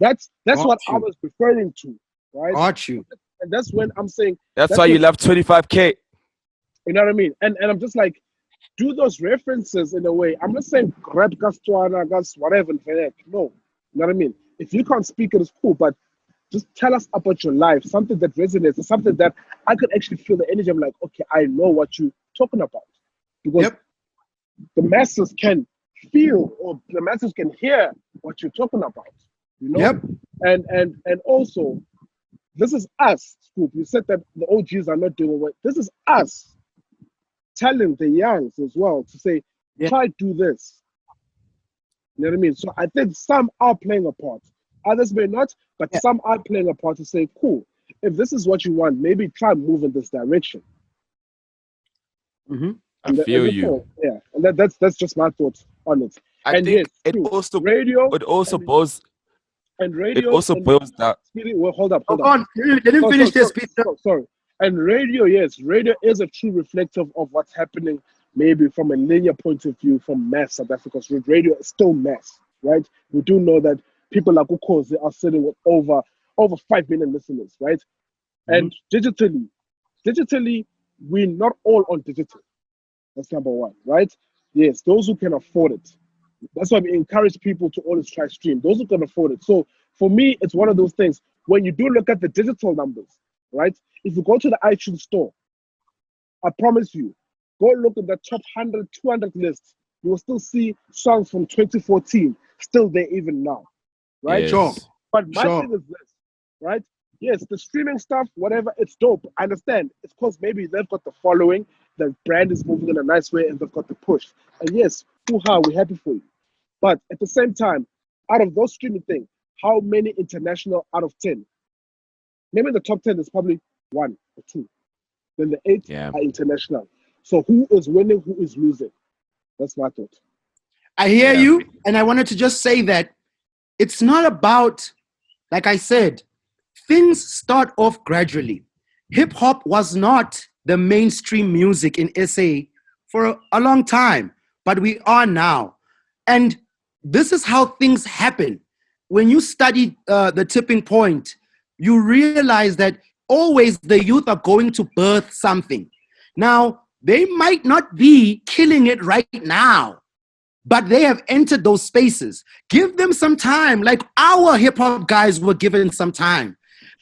That's what I was referring to, right? Got you. And that's when I'm saying that's why you left 25K. You know what I mean? And I'm just like, do those references in a way. I'm not saying rap Gastuana, gas whatever. No, you know what I mean? If you can't speak it, it's cool, but just tell us about your life, something that resonates, something that I could actually feel the energy. I'm like, okay, I know what you're talking about. Because the masses can feel, or the masses can hear what you're talking about. You know? And also, this is us, Scoop. You said that the OGs are not doing what. This is us telling the youngs as well to say, try do this. You know what I mean? So I think some are playing a part. Others may not, but some are playing a part to say, cool, if this is what you want, maybe try and move in this direction. Mm-hmm. I feel you. Yeah, and that's just my thoughts on it. I think it also boils. And radio. It also boils down. Well, hold up. Hold on. You didn't finish this piece. Sorry. And radio, yes, radio is a true reflective of what's happening, maybe from a linear point of view from mass South Africa. So radio is still mass, right? We do know that people like Ukozi are sitting with over 5 million listeners, right? And digitally, we're not all on digital. That's number one, right? Yes, those who can afford it. That's why we encourage people to always try stream. Those who can afford it. So for me, it's one of those things. When you do look at the digital numbers, right? If you go to the iTunes store, I promise you, go look at the top 100, 200 lists. You will still see songs from 2014 still there even now, right? Yes. Sure. But my Sure. thing is this, right? Yes, the streaming stuff, whatever, it's dope. I understand. It's because maybe they've got the following, the brand is moving in a nice way, and they've got the push. And yes, hoo-ha, we're happy for you. But at the same time, out of those streaming things, how many international out of 10? Maybe the top 10 is probably 1 or 2. Then the 8 Yeah. are international. So who is winning, who is losing? That's my thought. I hear Yeah. you, and I wanted to just say that it's not about, like I said, things start off gradually. Hip hop was not the mainstream music in SA for a long time, but we are now. And this is how things happen. When you study the tipping point, you realize that always the youth are going to birth something. Now, they might not be killing it right now, but they have entered those spaces. Give them some time, like our hip hop guys were given some time.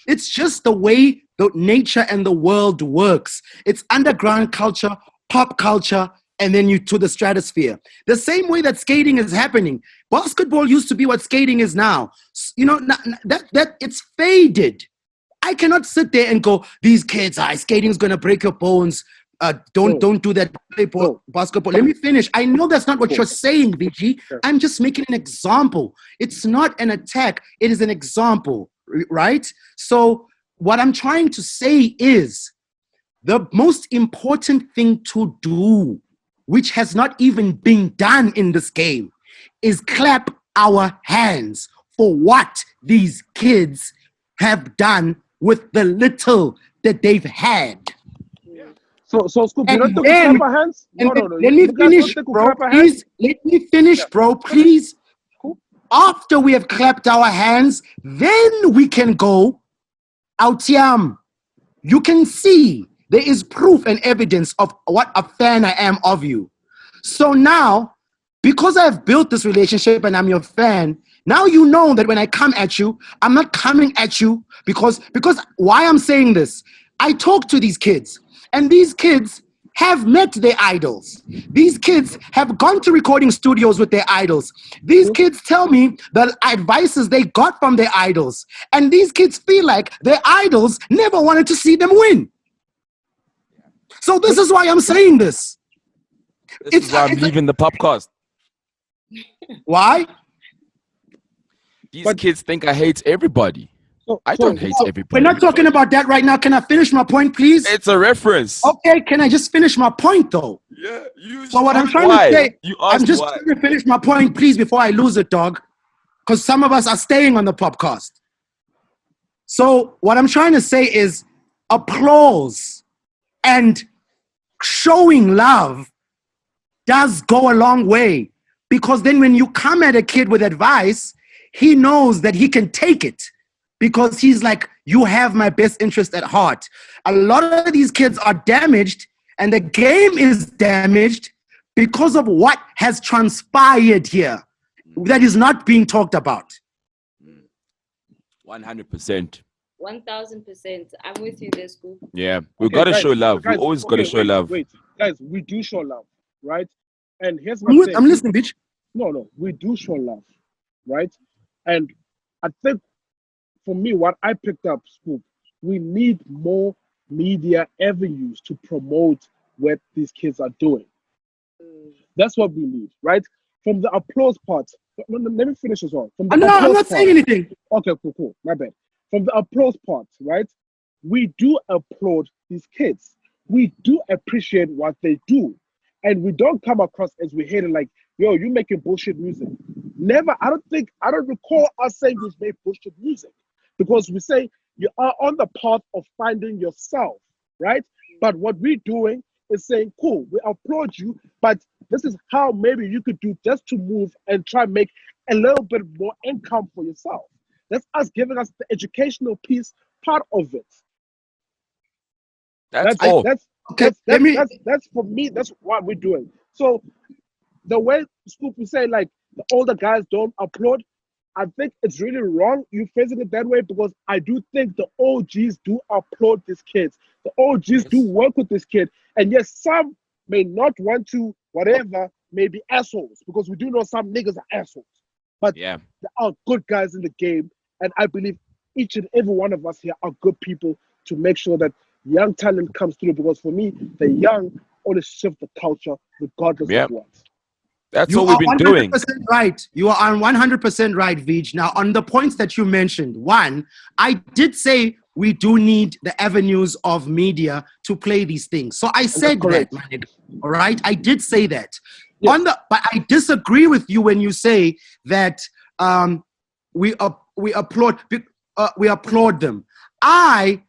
It's just the way the nature and the world works. It's underground culture, pop culture, and then you to the stratosphere. The same way that skating is happening. Basketball used to be what skating is now. You know, that it's faded. I cannot sit there and go, these kids, skating is gonna break your bones. Don't do that. Play basketball. Let me finish. I know that's not what you're saying, VG. I'm just making an example. It's not an attack. It is an example, right? So what I'm trying to say is the most important thing to do, which has not even been done in this game, is clap our hands for what these kids have done with the little that they've had. So Scoop, you And don't think we then- clap our hands? No. Let me You guys don't finish, think we bro. clap our hands? Please, let me finish, bro. Please. Cool. After we have clapped our hands, then we can go Autiam. You can see there is proof and evidence of what a fan I am of you. So now, because I've built this relationship and I'm your fan, now you know that when I come at you, I'm not coming at you because why I'm saying this, I talk to these kids, and these kids have met their idols. These kids have gone to recording studios with their idols. These kids tell me the advices they got from their idols. And these kids feel like their idols never wanted to see them win. So this is why I'm saying this. This is why I'm leaving the POPcast. Why? These kids think I hate everybody. I don't hate everybody. We're not talking about that right now. Can I finish my point, please? It's a reference. Okay, can I just finish my point, though? Yeah. So what I'm trying to say, I'm just trying to finish my point, please, before I lose it, dog. Because some of us are staying on the podcast. So what I'm trying to say is applause and showing love does go a long way. Because then when you come at a kid with advice, he knows that he can take it. Because he's like, you have my best interest at heart. A lot of these kids are damaged, and the game is damaged because of what has transpired here that is not being talked about. 100%. 1000%. I'm with you there, Scoop. Yeah, we gotta show love. We always gotta show love. Wait, guys, we do show love, right? And here's I'm, my thing. I'm listening, bitch. No, we do show love, right? And I think for me, what I picked up, Scoop, we need more media avenues to promote what these kids are doing. That's what we need, right? From the applause part. Let me finish as well. From the I'm applause not saying anything. Okay, cool. My bad. From the applause part, right? We do applaud these kids. We do appreciate what they do. And we don't come across as we hate it like, yo, you making bullshit music. Never. I don't recall us saying we've made bullshit music. Because we say you are on the path of finding yourself. right? But what we're doing is saying, cool, we applaud you, but this is how maybe you could do just to move and try and make a little bit more income for yourself. That's us giving us the educational piece part of it. That's all. That's for me. That's what we're doing. So the way Scoop we say like the older guys don't applaud, I think it's really wrong. You phrasing it that way because I do think the OGs do applaud these kids. The OGs do work with this kid, and yes, some may not want to whatever, may be assholes because we do know some niggas are assholes, but Yeah. there are good guys in the game, and I believe each and every one of us here are good people to make sure that young talent comes through. Because for me, the young always shift the culture regardless Yeah. of what. That's You what are we've been doing. 100% right. You are on 100% right, Vij. Now, on the points that you mentioned, one, I did say we do need the avenues of media to play these things. So I said that, correct. my nigga. All right, I did say that. Yes. But I disagree with you when you say that we applaud them. I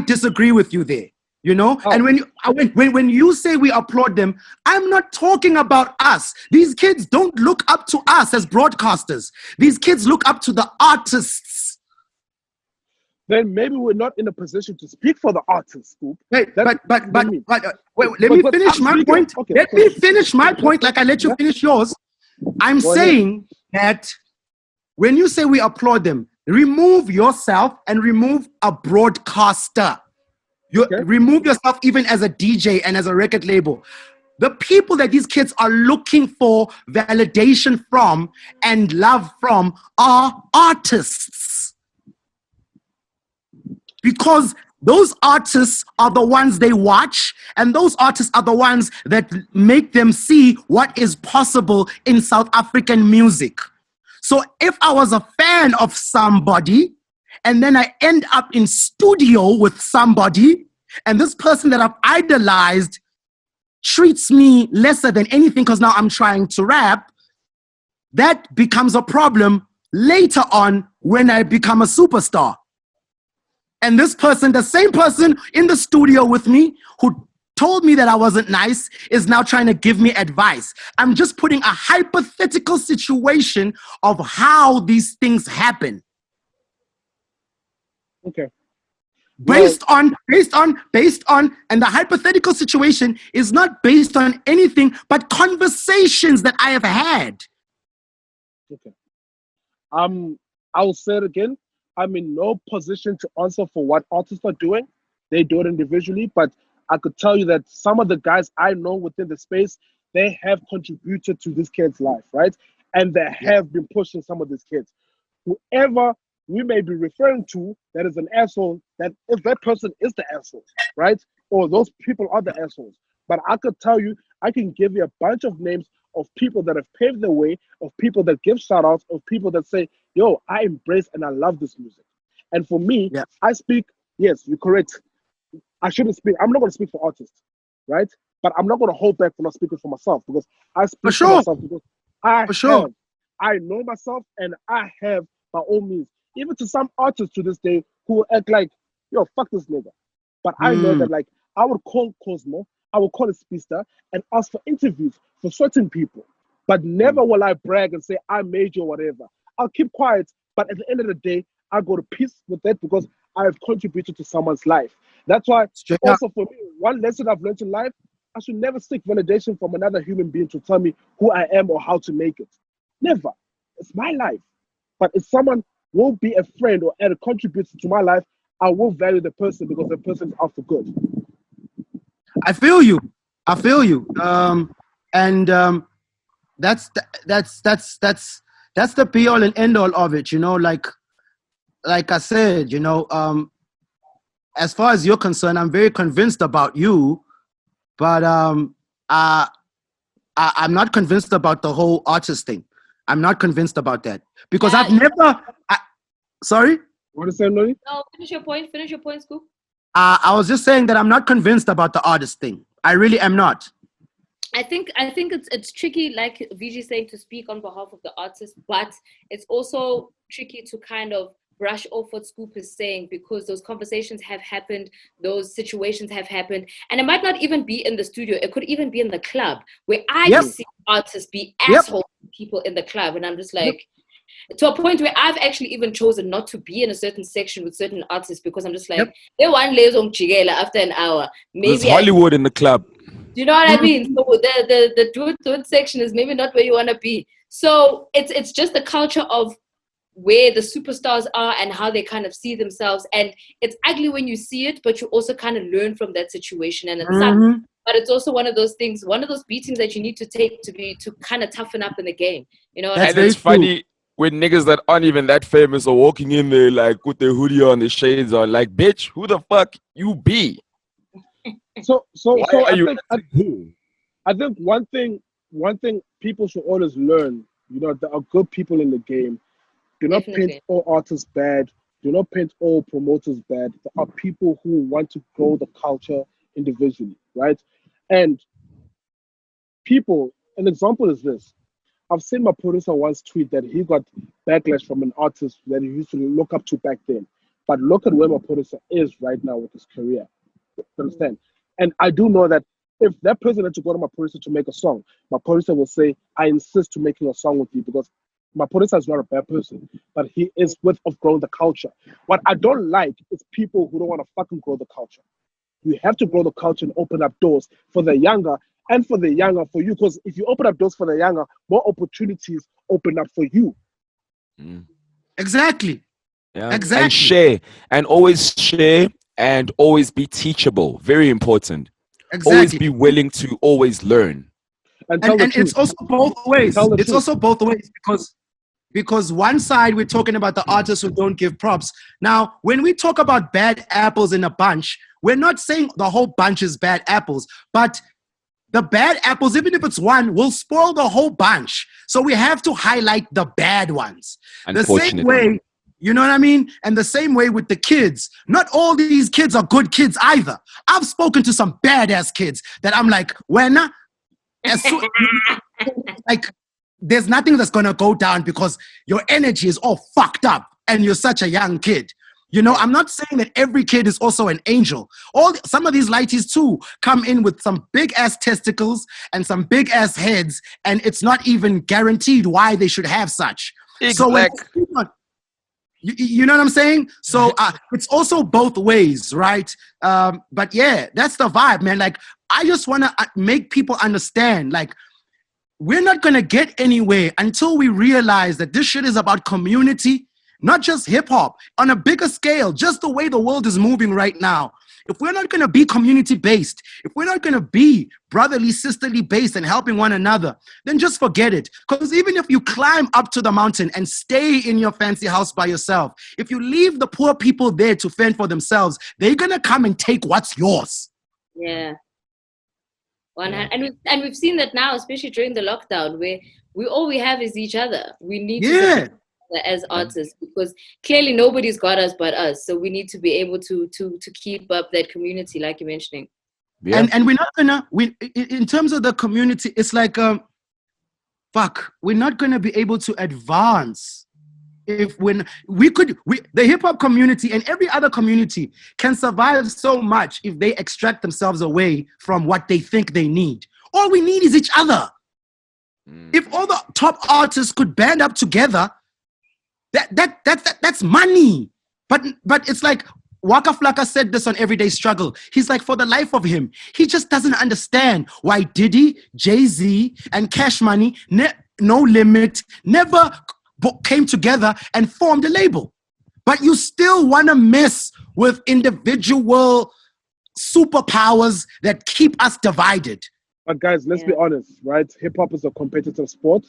disagree with you there. You know, and when you say we applaud them, I'm not talking about us. These kids don't look up to us as broadcasters. These kids look up to the artists. Then maybe we're not in a position to speak for the artists, Scoop. Wait, That's but what I mean. wait, let me finish my point. Okay, Let me finish my point like I let you finish yours. I'm saying that when you say we applaud them, remove yourself and remove a broadcaster. You remove yourself even as a DJ and as a record label. The people that these kids are looking for validation from and love from are artists. Because those artists are the ones they watch, and those artists are the ones that make them see what is possible in South African music. So if I was a fan of somebody, and then I end up in studio with somebody, and this person that I've idolized treats me lesser than anything because now I'm trying to rap, that becomes a problem later on when I become a superstar. And this person, the same person in the studio with me who told me that I wasn't nice, is now trying to give me advice. I'm just putting a hypothetical situation of how these things happen. Okay. Based on, and the hypothetical situation is not based on anything but conversations that I have had. Okay. I'll say it again. I'm in no position to answer for what artists are doing. They do it individually, but I could tell you that some of the guys I know within the space, they have contributed to this kid's life, right? And they have been pushing some of these kids. Whoever we may be referring to that is an asshole, that if that person is the asshole, right? Or those people are the assholes. But I could tell you, I can give you a bunch of names of people that have paved the way, of people that give shout outs, of people that say, yo, I embrace and I love this music. And for me, I speak, yes, you're correct. I shouldn't speak. I'm not going to speak for artists, right? But I'm not going to hold back from not speaking for myself because I speak for myself because I know myself and I have by all means, even to some artists to this day who will act like, yo, fuck this nigga. But I know that like I would call Cosmo, I would call it Speedsta and ask for interviews for certain people. But never will I brag and say I made you or whatever. I'll keep quiet, but at the end of the day, I go to peace with that because I have contributed to someone's life. That's why also for me, one lesson I've learned in life, I should never seek validation from another human being to tell me who I am or how to make it. Never. It's my life. But if someone will be a friend or a contributor to my life, I will value the person because the person is out for good. I feel you. That's the be all and end all of it, you know, like I said, you know, as far as you're concerned, I'm very convinced about you, but I'm not convinced about the whole artist thing. I'm not convinced about that because I've never. Sorry. What is that, Lori? No, finish your point, Scoop. I was just saying that I'm not convinced about the artist thing. I really am not. I think it's tricky, like Vijay saying, to speak on behalf of the artist, but it's also tricky to kind of brush off what Scoop is saying, because those conversations have happened, those situations have happened, and it might not even be in the studio. It could even be in the club, where I see artists be assholes to people in the club, and I'm just like, to a point where I've actually even chosen not to be in a certain section with certain artists, because I'm just like, they one lays on Chigela after an hour. Maybe there's Hollywood in the club. Do you know what I mean? So the dude section is maybe not where you want to be. So it's just the culture of where the superstars are and how they kind of see themselves. And it's ugly when you see it, but you also kind of learn from that situation. And it sucks. But it's also one of those things, one of those beatings that you need to take to kind of toughen up in the game. You know what I mean? And it's funny when niggas that aren't even that famous are walking in there like with their hoodie on, the shades on, like, bitch, who the fuck you be? So I think one thing people should always learn, you know, there are good people in the game. Do not paint all artists bad. Do not paint all promoters bad. There are people who want to grow the culture individually, right? And people, an example is this. I've seen my producer once tweet that he got backlash from an artist that he used to look up to back then. But look at where my producer is right now with his career. You understand? And I do know that if that person had to go to my producer to make a song, my producer will say, I insist to making a song with you, because my producer is not a bad person, but he is with of growing the culture. What I don't like is people who don't want to fucking grow the culture. You have to grow the culture and open up doors for the younger and for the younger for you, because if you open up doors for the younger, more opportunities open up for you. Exactly. Yeah. Exactly. And share, and always share, and always be teachable. Very important. Exactly. Always be willing to always learn. And it's also both ways. It's also both ways, because one side we're talking about the artists who don't give props. Now, when we talk about bad apples in a bunch, we're not saying the whole bunch is bad apples, but the bad apples, even if it's one, will spoil the whole bunch. So we have to highlight the bad ones. The same way, you know what I mean? And the same way with the kids. Not all these kids are good kids either. I've spoken to some badass kids that I'm like, like, there's nothing that's going to go down because your energy is all fucked up and you're such a young kid. You know, I'm not saying that every kid is also an angel. Some of these lighties too come in with some big ass testicles and some big ass heads, and it's not even guaranteed why they should have such. Exactly. So you know what I'm saying? So it's also both ways, right? But yeah, that's the vibe, man. Like, I just want to make people understand, like, we're not going to get anywhere until we realize that this shit is about community, not just hip hop, on a bigger scale, just the way the world is moving right now. If we're not going to be community based, if we're not going to be brotherly, sisterly based and helping one another, then just forget it. Because even if you climb up to the mountain and stay in your fancy house by yourself, if you leave the poor people there to fend for themselves, they're going to come and take what's yours. Yeah. And we've seen that now, especially during the lockdown, where all we have is each other. We need to as artists, because clearly nobody's got us but us. So we need to be able to keep up that community, like you're mentioning. Yeah. And we're not gonna in terms of the community, it's like we're not gonna be able to advance if the hip hop community and every other community can survive so much if they extract themselves away from what they think they need. All we need is each other. If all the top artists could band up together, that's money. But it's like Waka Flocka said this on Everyday Struggle. He's like, for the life of him, he just doesn't understand why Diddy, Jay-Z, and Cash Money, No Limit, never came together and formed a label. But you still want to mess with individual superpowers that keep us divided. But guys, let's be honest, right? Hip-hop is a competitive sport.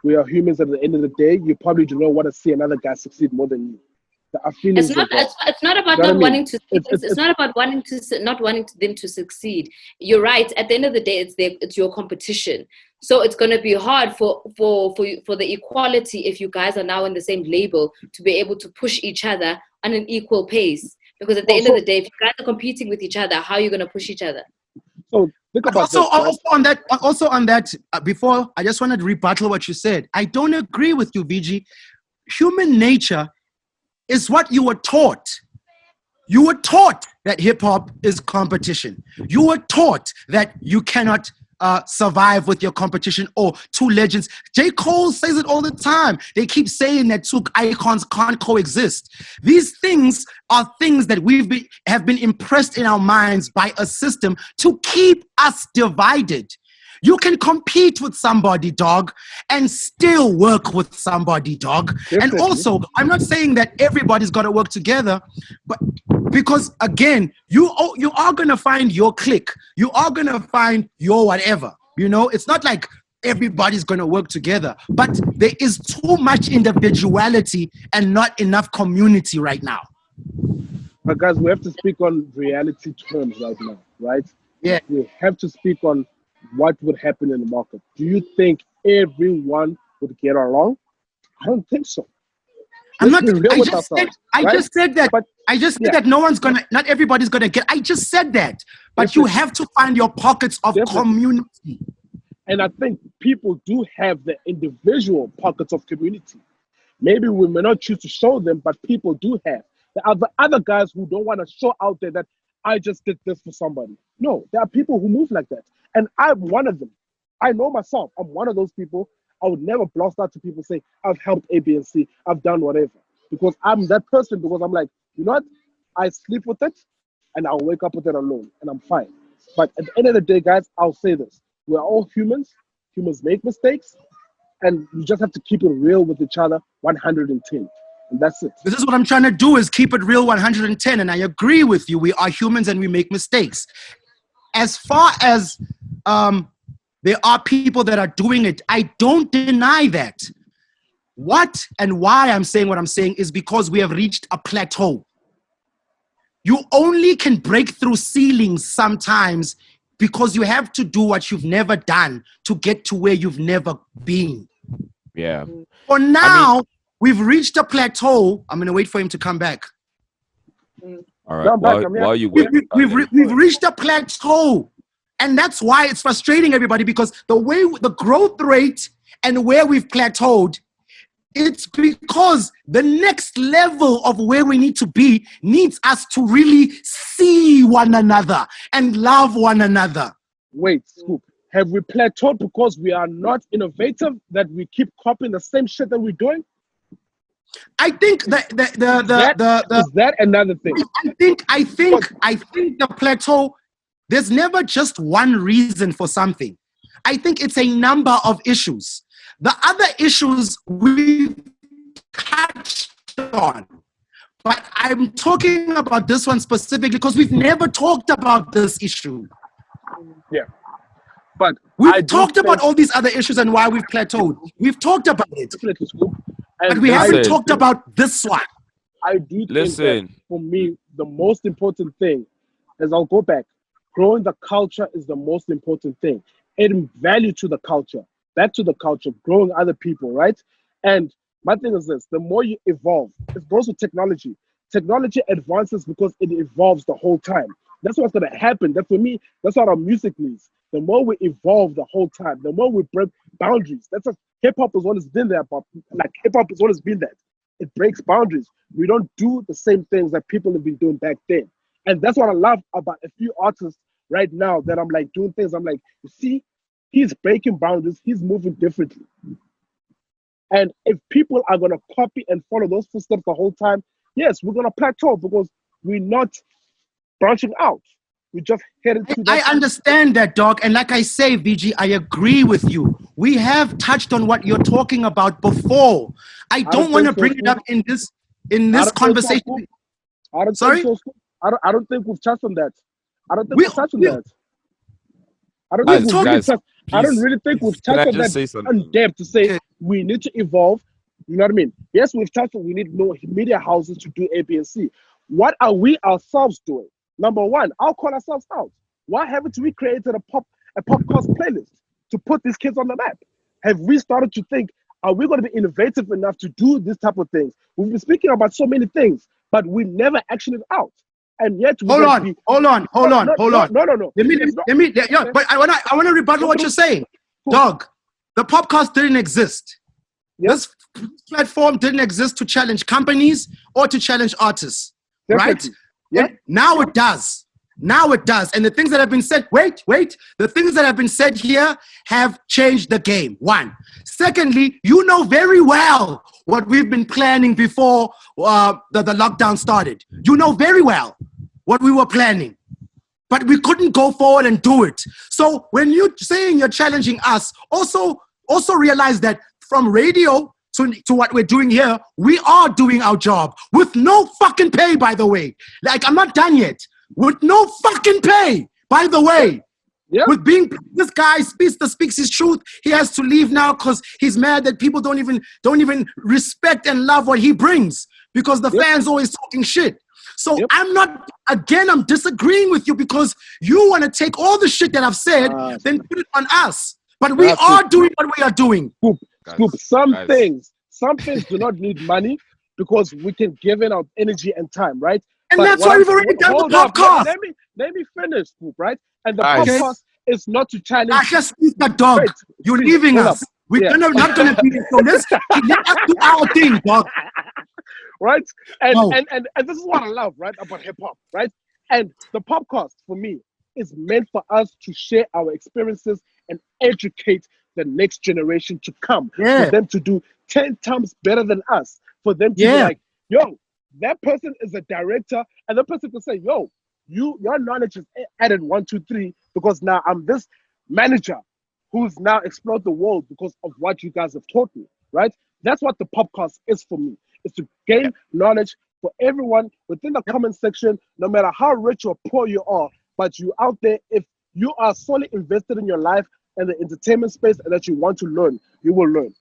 We are humans at the end of the day. You probably do not want to see another guy succeed more than you. It's not about not wanting to. It's not about not wanting them to succeed. You're right. At the end of the day, it's your competition. So it's going to be hard for the equality, if you guys are now in the same label, to be able to push each other on an equal pace. Because at the end of the day, if you guys are competing with each other, how are you going to push each other? So think about also on that. Before, I just wanted to rebuttal what you said. I don't agree with you, VG. Human nature is what you were taught. You were taught that hip-hop is competition. You were taught that you cannot survive with your competition or two legends. J. Cole says it all the time. They keep saying that two icons can't coexist. These things are things that have been impressed in our minds by a system to keep us divided. You can compete with somebody, dog, and still work with somebody, dog. Definitely. And also, I'm not saying that everybody's got to work together, but because again, you are gonna find your clique, you are gonna find your whatever. You know, it's not like everybody's gonna work together, but there is too much individuality and not enough community right now. But guys, we have to speak on reality terms right now, right? Yeah. We have to speak on what would happen in the market. Do you think everyone would get along? I don't think so. I'm not. Let's be real I with just said. ourselves, I right? just said that. But I just said yeah. that not everybody's gonna get. I just said that. But you Definitely. have to find your pockets of Definitely. community. And I think people do have the individual pockets of community. Maybe we may not choose to show them, but people do have. There are the other guys who don't want to show out there that I just did this for somebody. No, there are people who move like that. And I'm one of them. I know myself. I'm one of those people. I would never blast out to people say, I've helped A, B, and C. I've done whatever. Because I'm that person, because I'm like, you know what? I sleep with it and I'll wake up with it alone and I'm fine. But at the end of the day, guys, I'll say this. We're all humans. Humans make mistakes. And you just have to keep it real with each other, 110. And that's it. This is what I'm trying to do, is keep it real 110. And I agree with you. We are humans and we make mistakes. As far as there are people that are doing it, I don't deny that. What and why I'm saying what I'm saying is because we have reached a plateau. You only can break through ceilings sometimes because you have to do what you've never done to get to where you've never been. Yeah. For now, we've reached a plateau. I'm going to wait for him to come back. All right. While you wait, We've reached a plateau. And that's why it's frustrating everybody, because the growth rate and where we've plateaued, it's because the next level of where we need to be needs us to really see one another and love one another. Wait, Scoop. Have we plateaued because we are not innovative, that we keep copying the same shit that we're doing? I think that is that another thing? I think the plateau, there's never just one reason for something. I think it's a number of issues. The other issues we've touched on, but I'm talking about this one specifically because we've never talked about this issue. Yeah. But we've talked about all these other issues and why we've plateaued. We've talked about it. But we haven't talked about this one. I do think that for me, the most important thing is, I'll go back, growing the culture is the most important thing. Adding value to the culture, back to the culture, growing other people, right? And my thing is this, the more you evolve, it goes with technology. Technology advances because it evolves the whole time. That's what's going to happen. That for me, that's what our music needs. The more we evolve the whole time, the more we break boundaries. That's what hip-hop has always been there, but like hip-hop has always been that. It breaks boundaries. We don't do the same things that people have been doing back then. And that's what I love about a few artists right now, that I'm like doing things. I'm like, you see, he's breaking boundaries. He's moving differently. And if people are going to copy and follow those footsteps the whole time, yes, we're going to plateau because we're not branching out. We just headed to that. I understand that, dog. And like I say, VG, I agree with you. We have touched on what you're talking about before. I don't want to bring it up in this conversation. Sorry? I don't think we've touched on that. I don't think we've touched on that. I don't really think we've touched on that in depth to say we need to evolve. You know what I mean? Yes, we've touched on we need more media houses to do A, B, and C. What are we ourselves doing? Number one, I'll call ourselves out. Why haven't we created a POPcast playlist to put these kids on the map? Have we started to think, are we going to be innovative enough to do this type of things? We've been speaking about so many things, but we never actioned it out. And yet, hold on. No. Let me. But I want to rebuttal what you're saying, dog. The POPcast didn't exist. This platform didn't exist to challenge companies or to challenge artists, right? Yeah. And now it does. Now it does. And the things that have been said, wait. The things that have been said here have changed the game. One. Secondly, you know very well what we've been planning before the lockdown started. You know very well what we were planning. But we couldn't go forward and do it. So when you're saying you're challenging us, also realize that from radio to what we're doing here, we are doing our job with no fucking pay, by the way. Like, I'm not done yet. With no fucking pay, by the way. Yeah. With being this guy speaks his truth. He has to leave now because he's mad that people don't even respect and love what he brings because the fans always talking shit. So I'm disagreeing with you because you want to take all the shit that I've said, then put it on us. But we are doing what we are doing. Scoop. Some things do not need money because we can give in our energy and time, right? And that's why we've already done the podcast. Let me finish, Scoop, right? And the podcast is not to challenge. I just speak the dog. Wait, you're leaving us. We're not gonna be so let's let us do our thing, dog. Right? And this is what I love, right, about hip hop, right? And the podcast for me is meant for us to share our experiences and educate the next generation to come. For them to do 10 times better than us. For them to be like, yo, that person is a director, and the person can say, yo, your knowledge is added 1, 2, 3, because now I'm this manager who's now explored the world because of what you guys have taught me, right? That's what the podcast is for me, is to gain knowledge for everyone within the comment section, no matter how rich or poor you are, but you out there, if you are solely invested in your life and the entertainment space and that you want to learn, you will learn,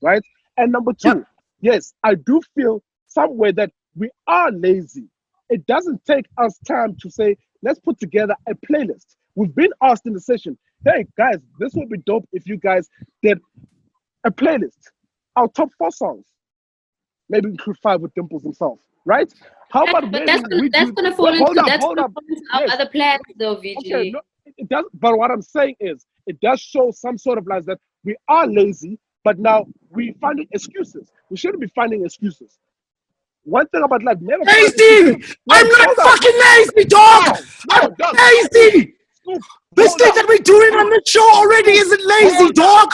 right? And number 2, yes, I do feel somewhere that we are lazy. It doesn't take us time to say, let's put together a playlist. We've been asked in the session, hey guys, this would be dope if you guys did a playlist. Our top 4 songs. Maybe include 5 with Dimples himself, right? How about but that's gonna fall into our other plans though, VG. Okay, no, it does, but what I'm saying is it does show some sort of like that we are lazy, but now we're finding excuses. We shouldn't be finding excuses. One thing about life, never lazy. I'm not fucking lazy, dog. I'm lazy. Scoop, this thing that we're doing on the show already isn't lazy, dog.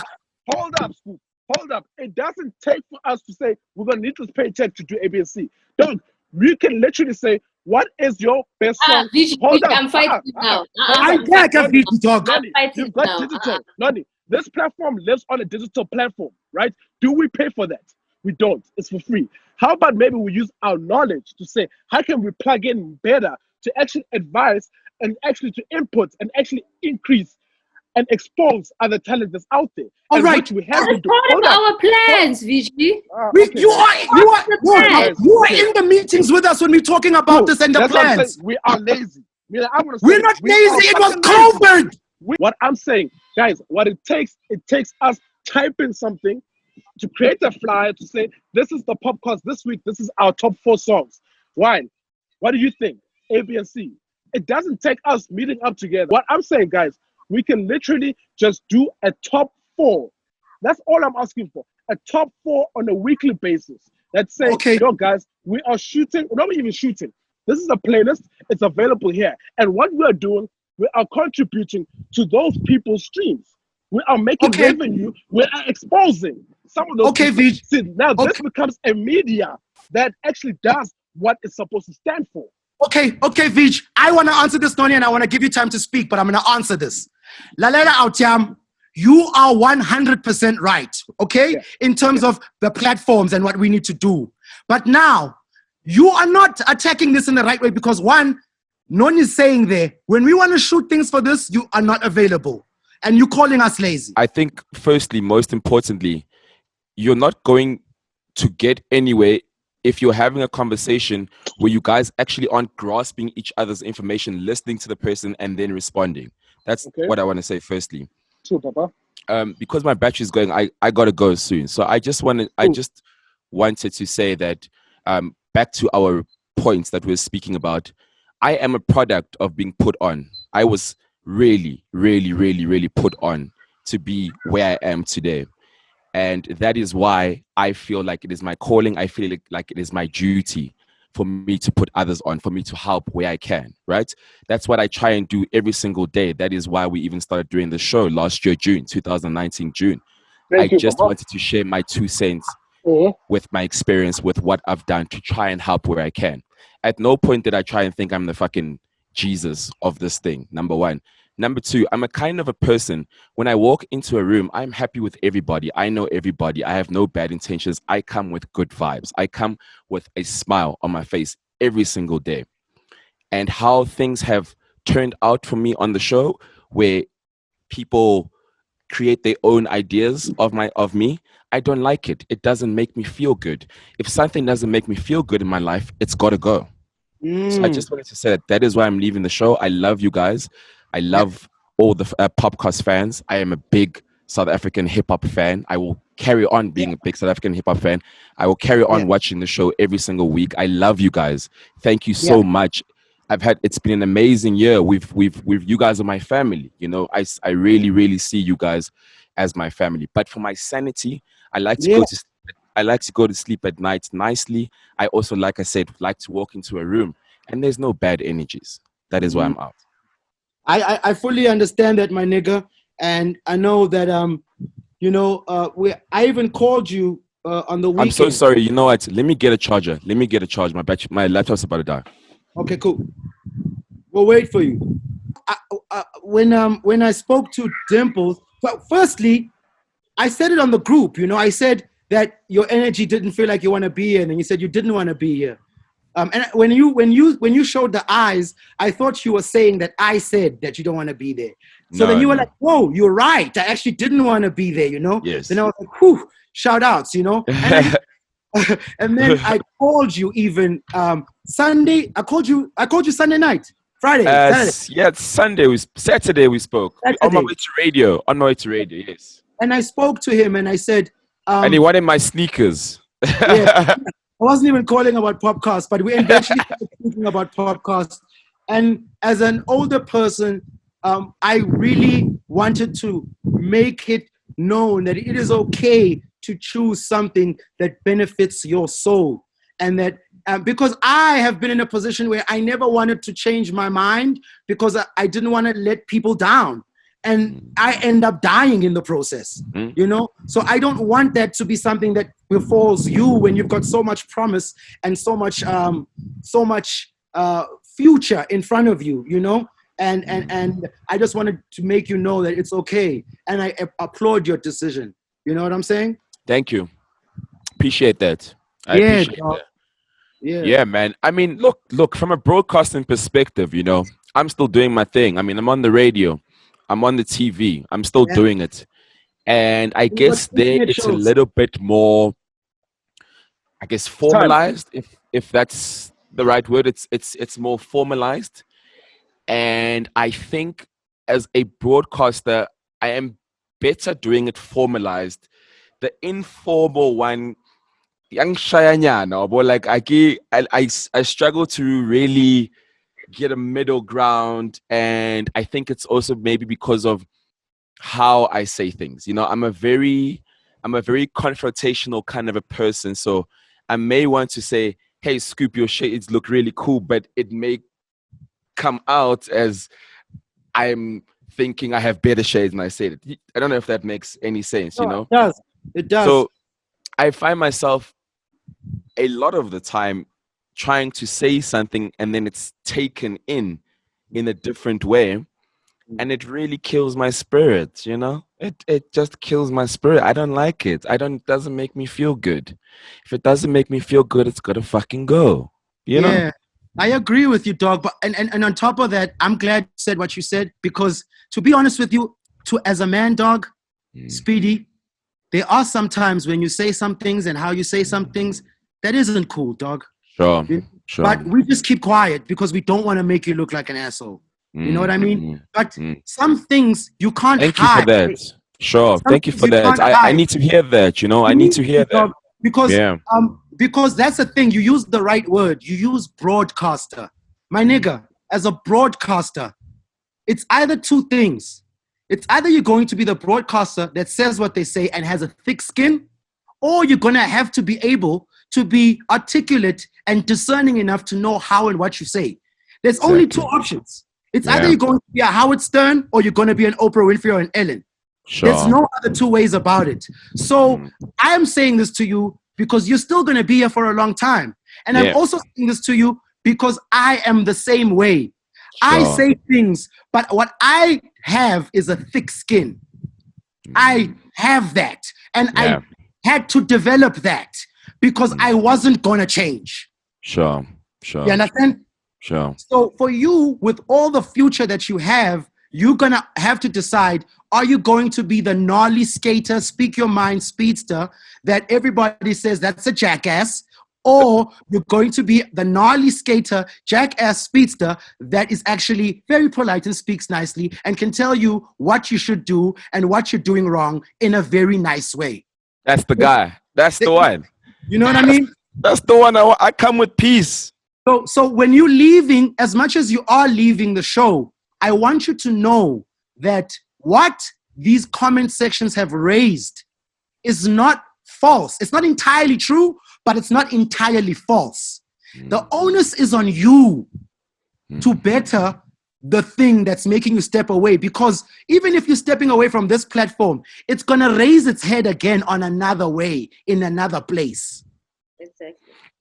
Hold up, Scoop. Hold up. It doesn't take for us to say we're gonna need this paycheck to do A, B, and C. Dog, we can literally say, what is your best song? Hold up. I'm fighting now. I'm back at VG, dog. You've got digital. Nani, this platform lives on a digital platform, right? Do we pay for that? We don't. It's for free. How about maybe we use our knowledge to say, how can we plug in better to actually advise and actually to input and actually increase and expose other talent that's out there? All right. We have that's part of our plans, VG. You are in the meetings with us when we're talking about this and the plans. We are lazy. We're not lazy. It was COVID. What I'm saying, guys, what it takes us typing something to create a flyer to say, this is the podcast this week, this is our top 4 songs. Why? What do you think? A, B, and C. It doesn't take us meeting up together. What I'm saying, guys, we can literally just do a top 4. That's all I'm asking for. A top 4 on a weekly basis. Let's say, yo, guys, we are shooting, we're not even shooting. This is a playlist. It's available here. And what we're doing, we are contributing to those people's streams. We are making revenue. We are exposing some of those. See, now this becomes a media that actually does what it's supposed to stand for. Okay, Vij. I want to answer this, Noni, and I want to give you time to speak, but I'm going to answer this. Lalela Autiam, you are 100% right, okay, in terms of the platforms and what we need to do. But now, you are not attacking this in the right way because, one, Noni is saying there, when we want to shoot things for this, you are not available. And you're calling us lazy. I think, firstly, most importantly, you're not going to get anywhere if you're having a conversation where you guys actually aren't grasping each other's information, listening to the person, and then responding. That's what I want to say, firstly. Sure, Papa. Because my battery's going, I got to go soon. So I just wanted to say that back to our points that we're speaking about, I am a product of being put on. I was really, really, really, really put on to be where I am today. And that is why I feel like it is my calling. I feel like it is my duty for me to put others on, for me to help where I can, right? That's what I try and do every single day. That is why we even started doing the show last year, June, 2019, June. I Thank you, just Papa. wanted to share my 2 cents Mhm. with my experience, with what I've done to try and help where I can. At no point did I try and think I'm the fucking Jesus of this thing, number one. Number two, I'm a kind of a person, when I walk into a room, I'm happy with everybody. I know everybody. I have no bad intentions. I come with good vibes. I come with a smile on my face every single day. And how things have turned out for me on the show, where people create their own ideas of me, I don't like it. It doesn't make me feel good. If something doesn't make me feel good in my life, it's got to go. So I just wanted to say that is why I'm leaving the show. I love you guys. I love all the POPcast fans. I am a big South African hip hop fan. I will carry on being a big South African hip hop fan. I will carry on watching the show every single week. I love you guys. Thank you so much. It's been an amazing year. We've you guys are my family. You know, I really, really see you guys as my family. But for my sanity, I like to go to sleep at night nicely. I also, like I said, like to walk into a room and there's no bad energies. That is why I'm out. I fully understand that, my nigga, and I know that I even called you on the weekend. I'm so sorry. You know what? Let me get a charger. My laptop's about to die. Okay, cool. We'll wait for you. When I spoke to Dimples, well, firstly, I said it on the group. I said that your energy didn't feel like you want to be here, and then you said you didn't want to be here. And when you showed the eyes, I thought you were saying that I said that you don't want to be there. So then you were like, "Whoa, you're right. I actually didn't want to be there." Yes. Then I was like, "Whew, shout outs," And then I called you even Sunday. I called you Sunday night, Friday, Saturday. Yeah, Saturday we spoke. Saturday. On my way to radio. Yes. And I spoke to him and I said, and he wanted my sneakers. Yeah, I wasn't even calling about POPcast, but we eventually started speaking about POPcast. And as an older person, I really wanted to make it known that it is okay to choose something that benefits your soul. And that because I have been in a position where I never wanted to change my mind because I didn't want to let people down. And I end up dying in the process, So I don't want that to be something that befalls you when you've got so much promise and so much future in front of you, And I just wanted to make you know that it's okay. And I applaud your decision. You know what I'm saying? Thank you. Appreciate that. I appreciate that. Yeah, man. I mean, look, from a broadcasting perspective, I'm still doing my thing. I mean, I'm on the radio. I'm on the TV. I'm still doing it. And I guess it's a little bit more, formalized, if that's the right word. It's more formalized. And I think as a broadcaster, I am better doing it formalized. The informal one, young shayanyana, but like I struggle to really get a middle ground, and I think it's also maybe because of how I say things. I'm a very confrontational kind of a person, so I may want to say, "Hey, Scoop, your shades look really cool," but it may come out as I'm thinking I have better shades and I said it. I don't know if that makes any sense. It does. So I find myself a lot of the time trying to say something and then it's taken in a different way, and it really kills my spirit. It just kills my spirit. I don't like it. It doesn't make me feel good. If it doesn't make me feel good, it's gotta fucking go. You know? I agree with you, dog. But and on top of that, I'm glad you said what you said, because to be honest with you, as a man, dog, Speedy, there are some times when you say some things and how you say some things that isn't cool, dog. Sure. But we just keep quiet because we don't want to make you look like an asshole. You know what I mean? But some things you can't hide. Thank you for that. Sure. Thank you for that. I need to hear that, I need to hear that. Because that's the thing. You use the right word. You use broadcaster. My nigga, as a broadcaster, it's either two things. It's either you're going to be the broadcaster that says what they say and has a thick skin, or you're going to have to be able to be articulate and discerning enough to know how and what you say. There's only two options. It's either you're going to be a Howard Stern or you're going to be an Oprah Winfrey or an Ellen. Sure. There's no other two ways about it. So I am saying this to you because you're still going to be here for a long time. And I'm also saying this to you because I am the same way. I say things, but what I have is a thick skin. I have that. And I had to develop that because I wasn't going to change. Sure. You understand? Sure. So for you, with all the future that you have, you're going to have to decide, are you going to be the gnarly skater, speak your mind speedster that everybody says that's a jackass? Or you're going to be the gnarly skater, jackass speedster that is actually very polite and speaks nicely and can tell you what you should do and what you're doing wrong in a very nice way. That's the guy. That's the one. You know what I mean? That's the one. I come with peace. So when you're leaving, as much as you are leaving the show, I want you to know that what these comment sections have raised is not false. It's not entirely true, but it's not entirely false. The onus is on you to better the thing that's making you step away, because even if you're stepping away from this platform, it's going to raise its head again on another way, in another place. Exactly.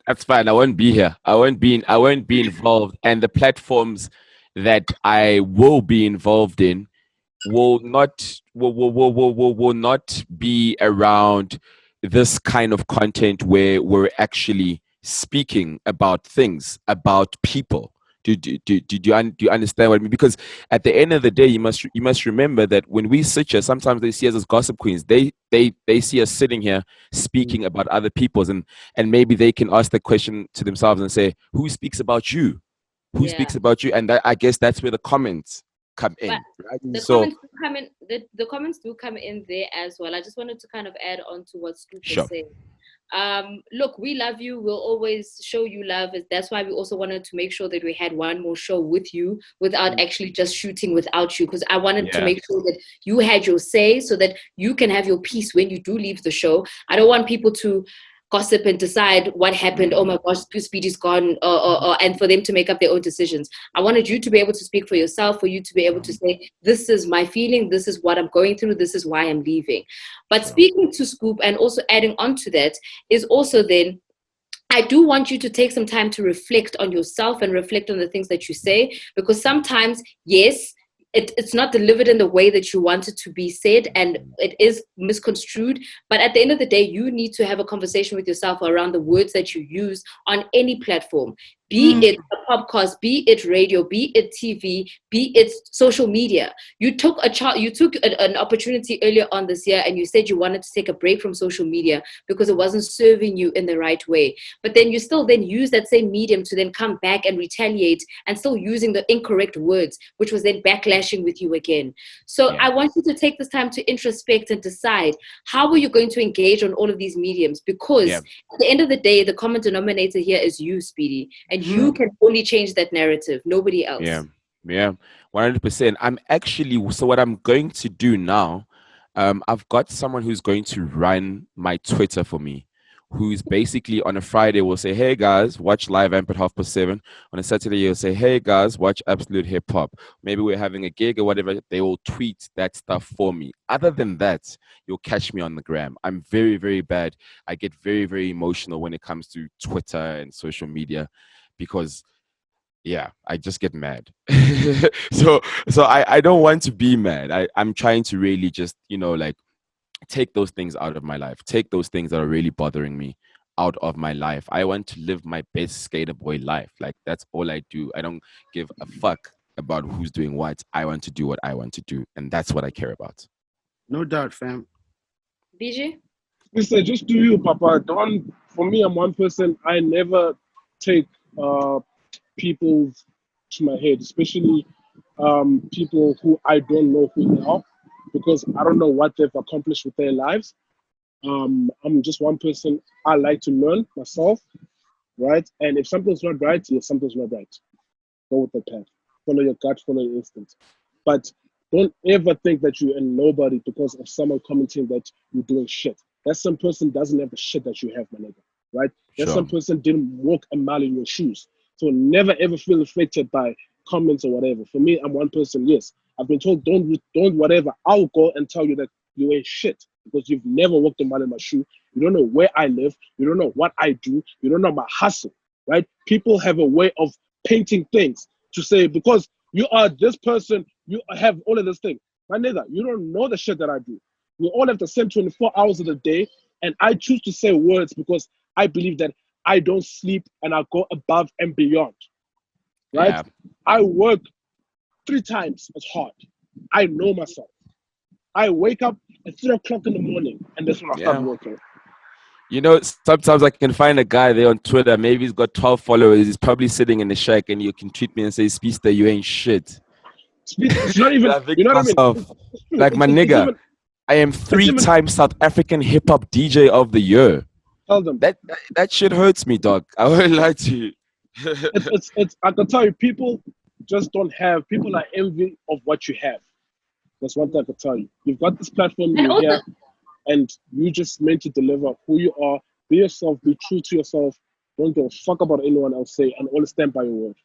That's fine. I won't be here. I won't be involved. And the platforms that I will be involved in will not be around this kind of content where we're actually speaking about things, about people. Do you understand what I mean? Because at the end of the day, you must remember that when we sit here, sometimes they see us as gossip queens. They see us sitting here speaking about other people's, and maybe they can ask the question to themselves and say, who speaks about you? Who speaks about you? And I guess that's where the comments come in. Right? The comments do come in there as well. I just wanted to kind of add on to what Scoop was saying. Look, we love you. We'll always show you love. That's why we also wanted to make sure that we had one more show with you without actually just shooting without you, because I wanted to make sure that you had your say so that you can have your peace when you do leave the show. I don't want people to gossip and decide what happened. Oh my gosh, Speedy's gone, and for them to make up their own decisions. I wanted you to be able to speak for yourself, for you to be able to say, this is my feeling, this is what I'm going through, this is why I'm leaving. But speaking to Scoop and also adding on to that is also then, I do want you to take some time to reflect on yourself and reflect on the things that you say, because sometimes, yes, it's not delivered in the way that you want it to be said, and it is misconstrued. But at the end of the day, you need to have a conversation with yourself around the words that you use on any platform, be it a podcast, be it radio, be it TV, be it social media. You took an opportunity earlier on this year, and you said you wanted to take a break from social media because it wasn't serving you in the right way. But then you still then use that same medium to then come back and retaliate, and still using the incorrect words, which was then backlashing with you again. So I want you to take this time to introspect and decide, how are you going to engage on all of these mediums? Because at the end of the day, the common denominator here is you, Speedy. And you can only change that narrative, nobody else. Yeah, 100%. I'm actually, so what I'm going to do now, I've got someone who's going to run my Twitter for me, who's basically on a Friday will say, hey guys, watch Live Amp at 7:30. On a Saturday, he'll say, hey guys, watch Absolute Hip Hop. Maybe we're having a gig or whatever. They will tweet that stuff for me. Other than that, you'll catch me on the gram. I'm very, very bad. I get very, very emotional when it comes to Twitter and social media, because I just get mad. so I don't want to be mad. I'm trying to really just, like, take those things out of my life. Take those things that are really bothering me out of my life. I want to live my best skater boy life. Like, that's all I do. I don't give a fuck about who's doing what. I want to do what I want to do. And that's what I care about. No doubt, fam. BJ? Listen, just do you, Papa. For me, I'm one person. I never take people to my head, especially people who I don't know who they are, because I don't know what they've accomplished with their lives. I'm just one person. I like to learn myself, right? And if something's not right, something's not right. Go with the path. Follow your gut, follow your instinct. But Don't ever think that you're a nobody because of someone commenting that you're doing shit. That some person doesn't have the shit that you have, my nigga, right? That some person didn't walk a mile in your shoes. So never ever feel affected by comments or whatever. For me, I'm one person. Yes, I've been told don't whatever. I'll go and tell you that you ain't shit because you've never walked a mile in my shoe. You don't know where I live. You don't know what I do. You don't know my hustle, right? People have a way of painting things to say because you are this person, you have all of this thing. My nigga, you don't know the shit that I do. We all have the same 24 hours of the day, and I choose to say words because I believe that I don't sleep and I go above and beyond. Right? Yeah. I work 3 times as hard. I know myself. I wake up at 3 o'clock in the morning, and that's when I start working. You know, sometimes I can find a guy there on Twitter. Maybe he's got 12 followers. He's probably sitting in the shack, and you can tweet me and say, "Speedsta, you ain't shit." It's not even. You know what I mean? Like my nigga, I am 3 times South African hip hop DJ of the year. Tell them that shit hurts me, dog. I won't lie to you. it's. I can tell you, people just don't have. People are envy of what you have. That's one thing I can tell you. You've got this platform. You're here. And you just meant to deliver who you are. Be yourself. Be true to yourself. Don't give a fuck about anyone else say, and always stand by your word.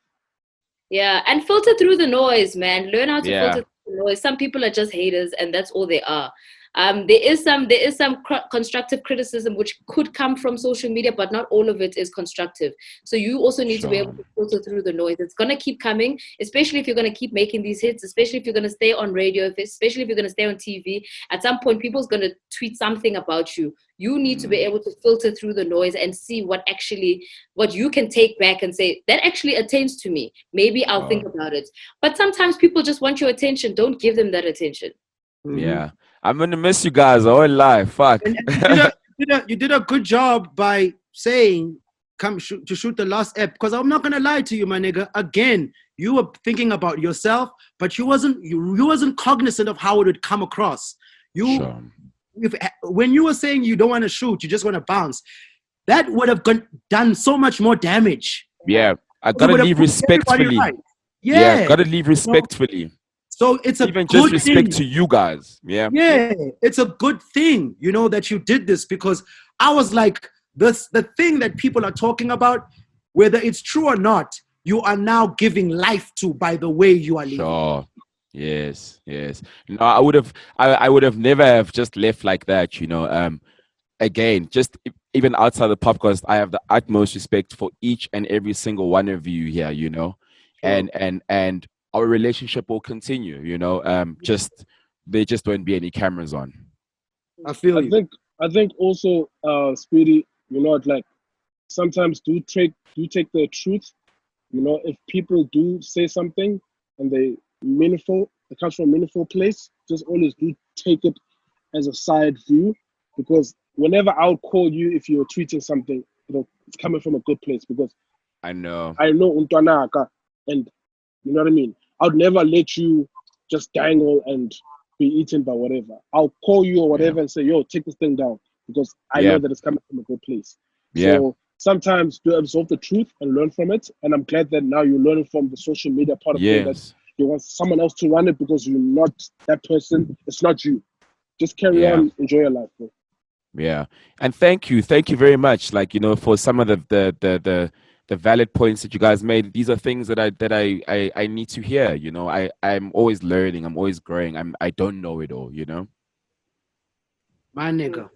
Yeah, and filter through the noise, man. Learn how to filter through the noise. Some people are just haters, and that's all they are. There is some constructive criticism which could come from social media, but not all of it is constructive. So you also need to be able to filter through the noise. It's gonna keep coming, especially if you're gonna keep making these hits, especially if you're gonna stay on radio, especially if you're gonna stay on TV. At some point, people's gonna tweet something about you. You need to be able to filter through the noise and see what you can take back and say, that actually attains to me. Maybe I'll think about it. But sometimes people just want your attention. Don't give them that attention. Yeah. I'm gonna miss you guys. I won't lie. Fuck. You did a good job by saying to shoot the last ep, because I'm not gonna lie to you, my nigga. Again, you were thinking about yourself, but you wasn't cognizant of how it would come across. When you were saying you don't want to shoot, you just want to bounce, that would have done so much more damage. Yeah, I gotta leave respectfully. Right. Yeah, gotta leave respectfully. So it's even just respect to you guys. Yeah, it's a good thing, that you did this, because I was like, the thing that people are talking about, whether it's true or not, you are now giving life to by the way you are living. Sure. Yes. No, I would have never have just left like that. Again, just even outside the podcast, I have the utmost respect for each and every single one of you here. Sure. And our relationship will continue, just there just won't be any cameras on. I think also, Speedy, like sometimes do take the truth. If people do say something and it comes from a meaningful place, just always do take it as a side view, because whenever I'll call you if you're tweeting something, it's coming from a good place, because I know Untanaka, and you know what I mean? I'd never let you just dangle and be eaten by whatever. I'll call you or whatever and say, yo, take this thing down, because I know that it's coming from a good place. Yeah. So sometimes do absorb the truth and learn from it. And I'm glad that now you're learning from the social media part of it, that you want someone else to run it because you're not that person. It's not you. Just carry on, enjoy your life, bro. Yeah. And thank you very much. For some of the valid points that you guys made. These are things that I need to hear. I'm always learning. I'm always growing. I don't know it all. My nigga.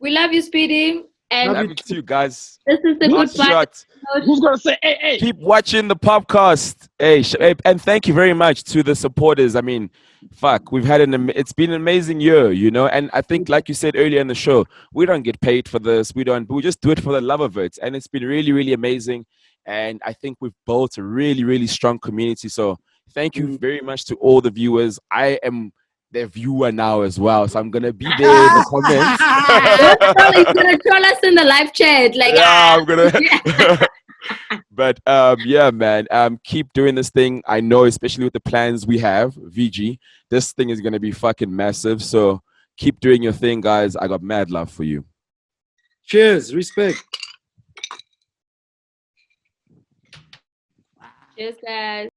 We love you, Speedy. And love you too, guys. This is the good part. Who's gonna say, hey? Keep watching the POPcast. Hey, and thank you very much to the supporters. I mean, fuck, it's been an amazing year, and I think, like you said earlier in the show, we don't get paid for this. We just do it for the love of it. And it's been really, really amazing. And I think we've built a really, really strong community. So thank you very much to all the viewers. I am the viewer now as well, so I'm gonna be there in the comments. He's gonna troll us in the live chat, I'm gonna. But yeah, man, keep doing this thing. I know, especially with the plans we have, VG, this thing is gonna be fucking massive. So keep doing your thing, guys. I got mad love for you. Cheers, respect. Cheers, guys.